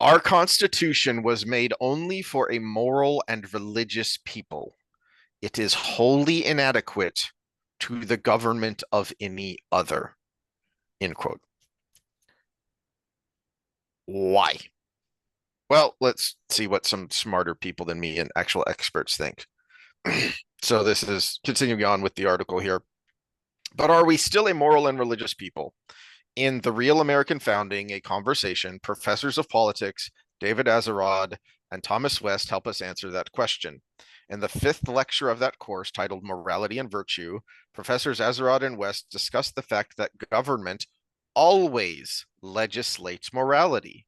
Our Constitution was made only for a moral and religious people. It is wholly inadequate to the government of any other. End quote. Why? Well, let's see what some smarter people than me and actual experts think. So this is continuing on with the article here. But are we still a moral and religious people? In The Real American Founding, a Conversation, professors of politics, David Azerrad and Thomas West help us answer that question. In the fifth lecture of that course, titled Morality and Virtue, Professors Azerrad and West discuss the fact that government always legislates morality.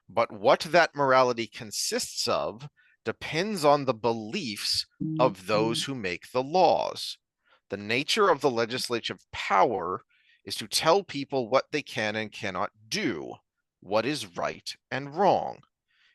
But what that morality consists of depends on the beliefs of those who make the laws. The nature of the legislative power is to tell people what they can and cannot do, what is right and wrong.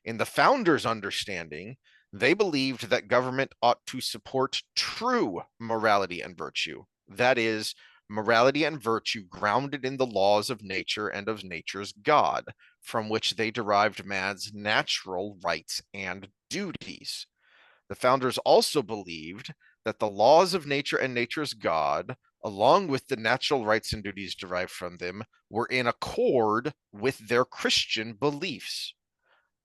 In the founders' understanding, they believed that government ought to support true morality and virtue. That is, morality and virtue grounded in the laws of nature and of nature's God, from which they derived man's natural rights and duties. The founders also believed that the laws of nature and nature's God, along with the natural rights and duties derived from them, were in accord with their Christian beliefs.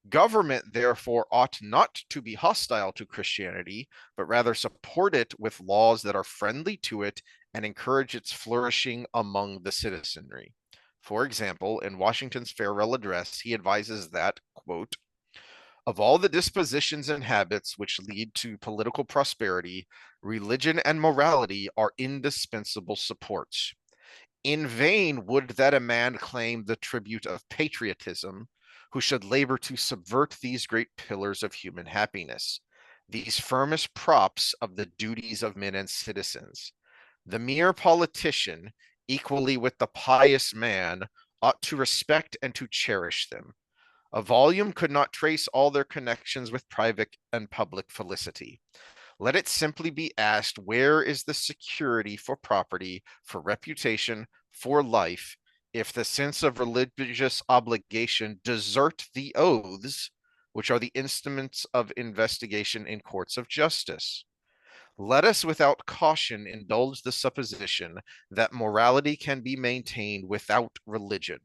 Government, therefore, ought not to be hostile to Christianity, but rather support it with laws that are friendly to it and encourage its flourishing among the citizenry. For example, in Washington's farewell address, he advises that, quote, of all the dispositions and habits which lead to political prosperity, religion and morality are indispensable supports. In vain would that a man claim the tribute of patriotism, who should labor to subvert these great pillars of human happiness, these firmest props of the duties of men and citizens. The mere politician, equally with the pious man, ought to respect and to cherish them. A volume could not trace all their connections with private and public felicity. Let it simply be asked, where is the security for property, for reputation, for life, if the sense of religious obligation desert the oaths, which are the instruments of investigation in courts of justice? Let us without caution indulge the supposition that morality can be maintained without religion.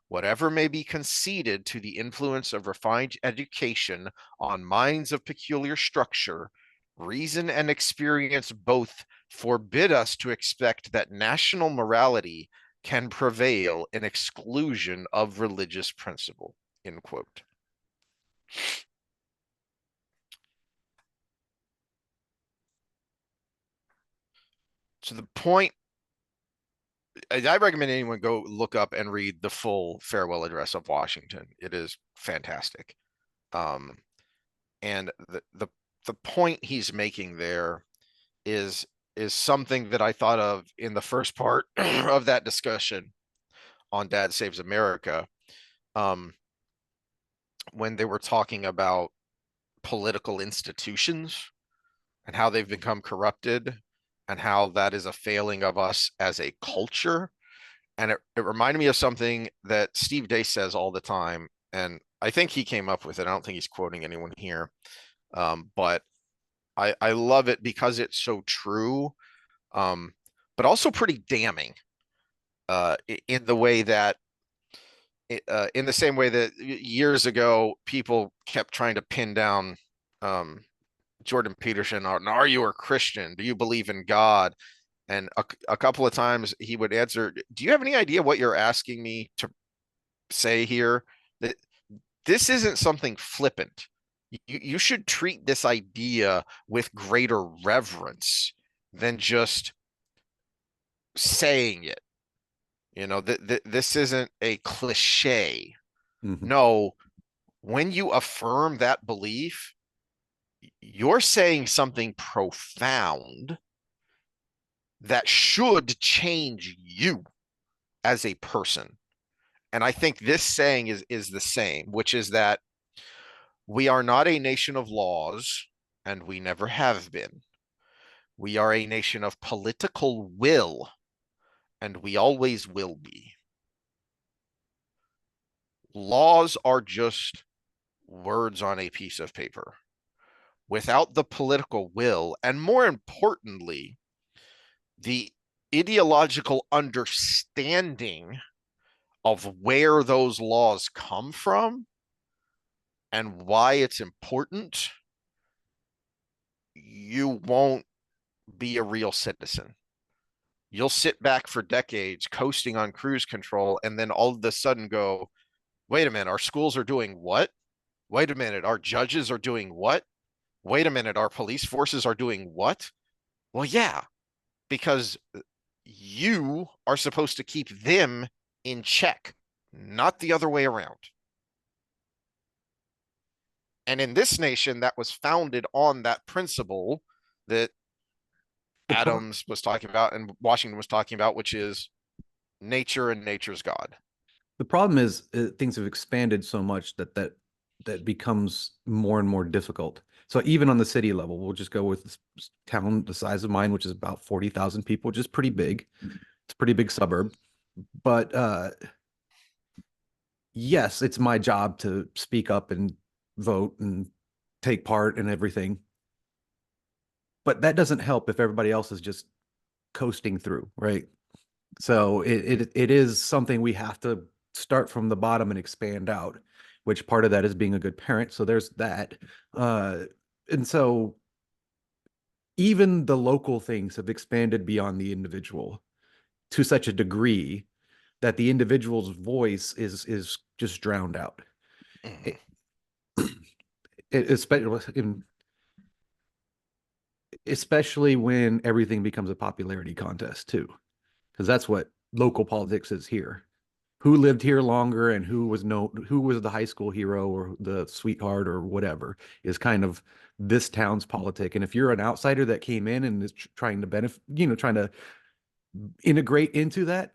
Whatever may be conceded to the influence of refined education on minds of peculiar structure, reason and experience both forbid us to expect that national morality can prevail in exclusion of religious principle. End quote. So the point, I recommend anyone go look up and read the full farewell address of Washington. It is fantastic. And the point he's making there is something that I thought of in the first part of that discussion on Dad Saves America, um, when they were talking about political institutions and how they've become corrupted and how that is a failing of us as a culture. And it reminded me of something that Steve Day says all the time. And I think he came up with it. I don't think he's quoting anyone here. But I love it because it's so true, but also pretty damning in the way that, in the same way that years ago, people kept trying to pin down Jordan Peterson on, are you a Christian? Do you believe in God? And a couple of times he would answer, do you have any idea what you're asking me to say here? That this isn't something flippant. You should treat this idea with greater reverence than just saying it. You know, this isn't a cliche. Mhm. No, when you affirm that belief, you're saying something profound that should change you as a person. And I think this saying is the same, which is that we are not a nation of laws, and we never have been. We are a nation of political will, and we always will be. Laws are just words on a piece of paper. Without the political will, and more importantly, the ideological understanding of where those laws come from and why it's important, you won't be a real citizen. You'll sit back for decades coasting on cruise control and then all of a sudden go, wait a minute, our schools are doing what? Wait a minute, our judges are doing what? Wait a minute, our police forces are doing what? Well, yeah, because you are supposed to keep them in check, not the other way around. And in this nation that was founded on that principle that The pro- Adams was talking about and Washington was talking about, which is nature and nature's God. the problem is things have expanded so much that becomes more and more difficult. So even on the city level, we'll just go with this town the size of mine, which is about 40,000 people, which is pretty big. It's a pretty big suburb. But yes, it's my job to speak up and vote and take part in everything. But that doesn't help if everybody else is just coasting through, right? So it is something we have to start from the bottom and expand out, which part of that is being a good parent. So there's that. And so even the local things have expanded beyond the individual to such a degree that the individual's voice is just drowned out. Mhm. Especially when everything becomes a popularity contest too, because that's what local politics is here. Who lived here longer and who was the high school hero or the sweetheart or whatever is kind of this town's politic. And if you're an outsider that came in and is trying to benefit, trying to integrate into that,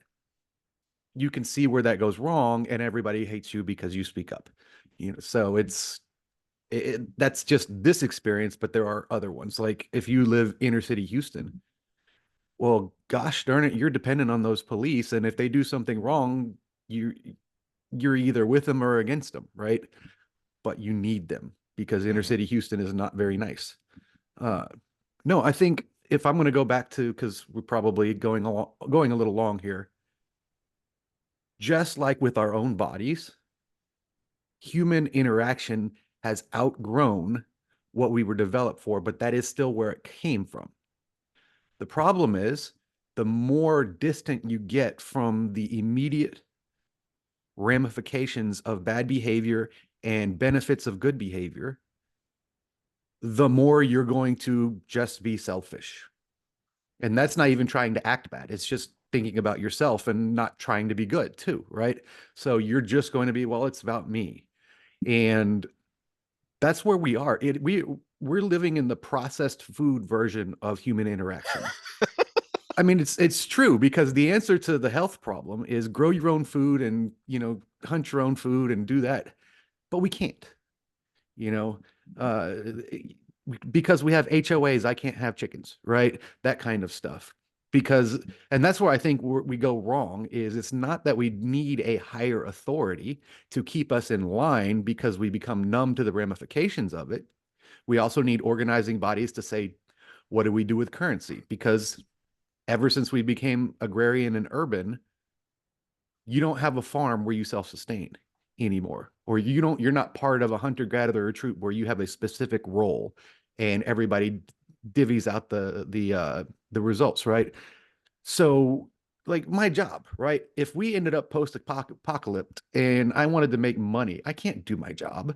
you can see where that goes wrong and everybody hates you because you speak up. So that's just this experience, but there are other ones. Like if you live inner city Houston, well, gosh darn it, you're dependent on those police, and if they do something wrong, you're either with them or against them, right? But you need them because inner city Houston is not very nice. Uh, no, I think if I'm going to go back to, because we're probably going a little long here, just like with our own bodies, human interaction has outgrown what we were developed for, but that is still where it came from. The problem is the more distant you get from the immediate ramifications of bad behavior and benefits of good behavior, the more you're going to just be selfish. And that's not even trying to act bad. It's just thinking about yourself and not trying to be good too, right? So you're just going to be, well, it's about me. And that's where we are. We're living in the processed food version of human interaction. I mean, it's true because the answer to the health problem is grow your own food and, hunt your own food and do that. But we can't, you know, uh, because we have HOAs, I can't have chickens, right? That kind of stuff. Because, and that's where I think we go wrong is it's not that we need a higher authority to keep us in line because we become numb to the ramifications of it. We also need organizing bodies to say, what do we do with currency? Because ever since we became agrarian and urban, you don't have a farm where you self-sustain anymore, or you're not part of a hunter-gatherer troop where you have a specific role and everybody divvies out the results, right? So like my job, right? If we ended up post-apocalypse and I wanted to make money, I can't do my job.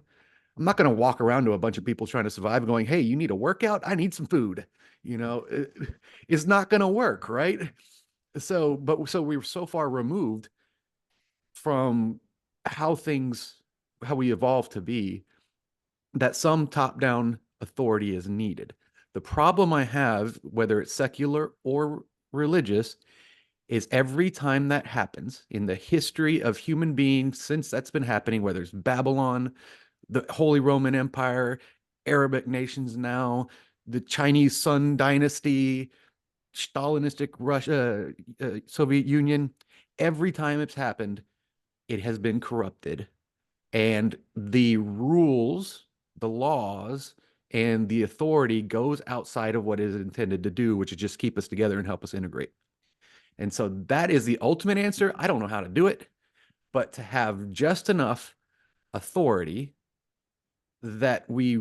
I'm not going to walk around to a bunch of people trying to survive going, hey, you need a workout? I need some food. It's not going to work, right? So we were so far removed from how we evolve to be that some top-down authority is needed. The problem I have, whether it's secular or religious, is every time that happens in the history of human beings since that's been happening, whether it's Babylon, the Holy Roman Empire, Arabic nations now, the Chinese Sun Dynasty, Stalinistic Russia, Soviet Union, every time it's happened, it has been corrupted. And the rules, the laws, and the authority goes outside of what it is intended to do, which is just keep us together and help us integrate. And so that is the ultimate answer. I don't know how to do it, but to have just enough authority that we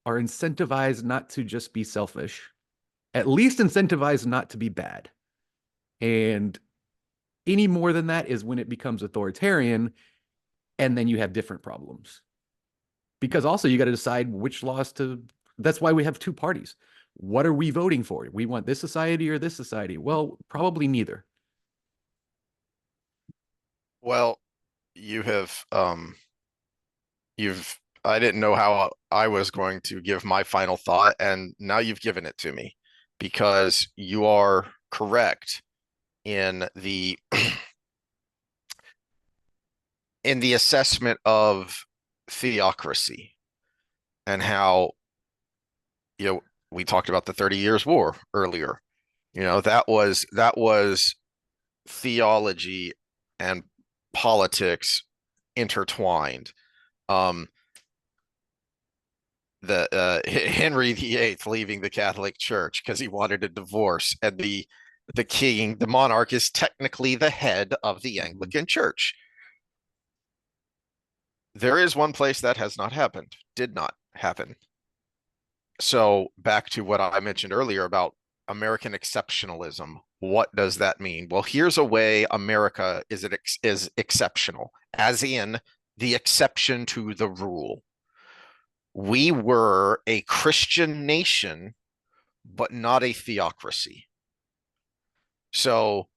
are incentivized not to just be selfish, at least incentivized not to be bad. And any more than that is when it becomes authoritarian, and then you have different problems. Because also you got to decide which laws to, that's why we have two parties. What are we voting for? We want this society or this society? Well, probably neither. Well, I didn't know how I was going to give my final thought, and now you've given it to me because you are correct in the in the assessment of theocracy and how, we talked about the 30 Years' War earlier. That was theology and politics intertwined. Um, Henry VIII leaving the Catholic Church because he wanted a divorce, and the king, the monarch, is technically the head of the Anglican Church. There is one place that has not happened, did not happen. So back to what I mentioned earlier about American exceptionalism. What does that mean? Well, here's a way America is exceptional, as in the exception to the rule. We were a Christian nation, but not a theocracy. So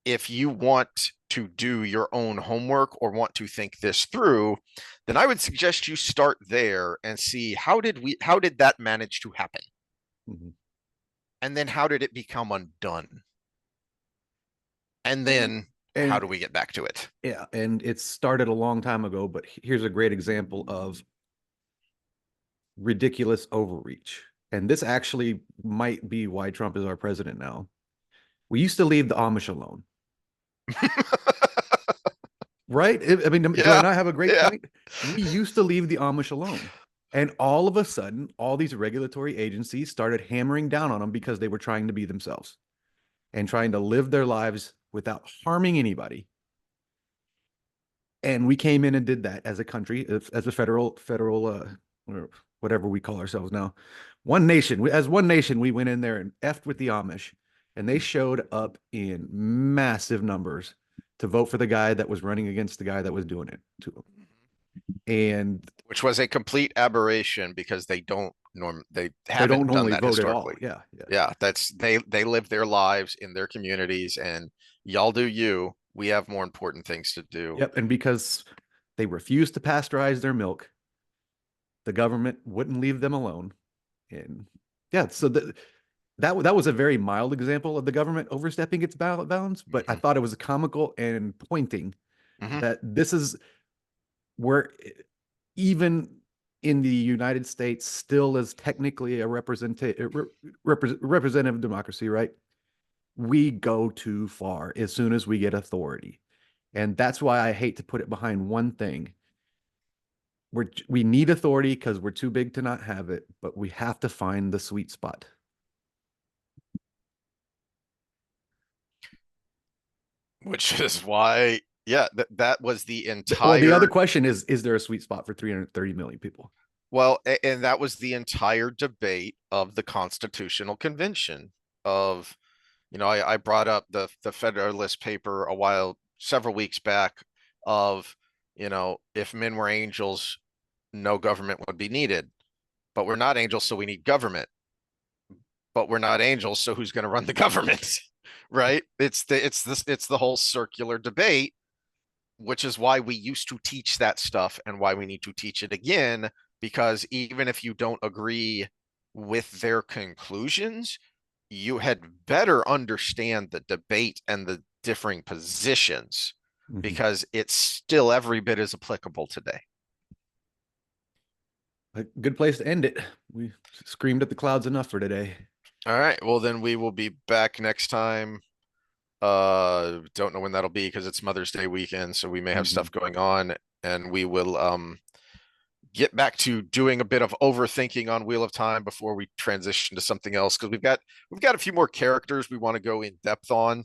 if you want to do your own homework or want to think this through, then I would suggest you start there and see how did that manage to happen? Mm-hmm. And then how did it become undone? And then how do we get back to it? Yeah, and it started a long time ago, but here's a great example of ridiculous overreach. And this actually might be why Trump is our president now. We used to leave the Amish alone. Right? I mean, do I not have a great point? We used to leave the Amish alone. And all of a sudden, all these regulatory agencies started hammering down on them because they were trying to be themselves and trying to live their lives without harming anybody. And we came in and did that as a country, as a federal, or whatever we call ourselves now. One nation, as one nation, we went in there and effed with the Amish, and they showed up in massive numbers to vote for the guy that was running against the guy that was doing it to them. And which was a complete aberration because they haven't done that vote historically. At all. Yeah. That's they live their lives in their communities, and y'all do you. We have more important things to do. Yep. And because they refused to pasteurize their milk, the government wouldn't leave them alone. And yeah, so that was a very mild example of the government overstepping its balance, but I Mhm. thought it was comical and pointing Mhm. that this is where even in the United States still is technically a representative democracy, right? We go too far as soon as we get authority. And that's why I hate to put it behind one thing. We need authority because we're too big to not have it, but we have to find the sweet spot. Which is why, yeah, that was the Well, the other entire, question is there a sweet spot for 330 million people? well, and that was the entire debate of the Constitutional Convention of, I brought up the Federalist paper several weeks back of, if men were angels, no government would be needed. But we're not angels, so we need government. But we're not angels, so who's going to run the government? Right? It's the whole circular debate, which is why we used to teach that stuff and why we need to teach it again, because even if you don't agree with their conclusions, you had better understand the debate and the differing positions, Mhm. because it's still every bit as applicable today. A good place to end it. We screamed at the clouds enough for today. All right, well then we will be back next time. Don't know when that'll be because it's Mother's Day weekend, so we may have Mhm. stuff going on, and we will get back to doing a bit of overthinking on Wheel of Time before we transition to something else, because we've got a few more characters we want to go in depth on,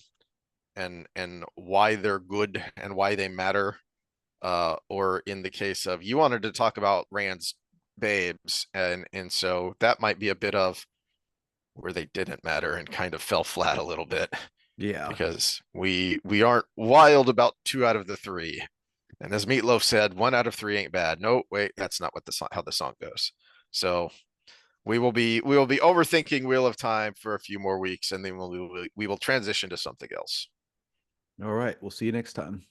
and why they're good and why they matter. Or in the case of, you wanted to talk about Rand's babes, and so that might be a bit of where they didn't matter and kind of fell flat a little bit, Yeah. because we aren't wild about two out of the three. And as Meatloaf said, one out of three ain't bad. No, wait, that's not what the song, how the song goes. So we will be overthinking Wheel of Time for a few more weeks, and then we will transition to something else. All right. We'll see you next time.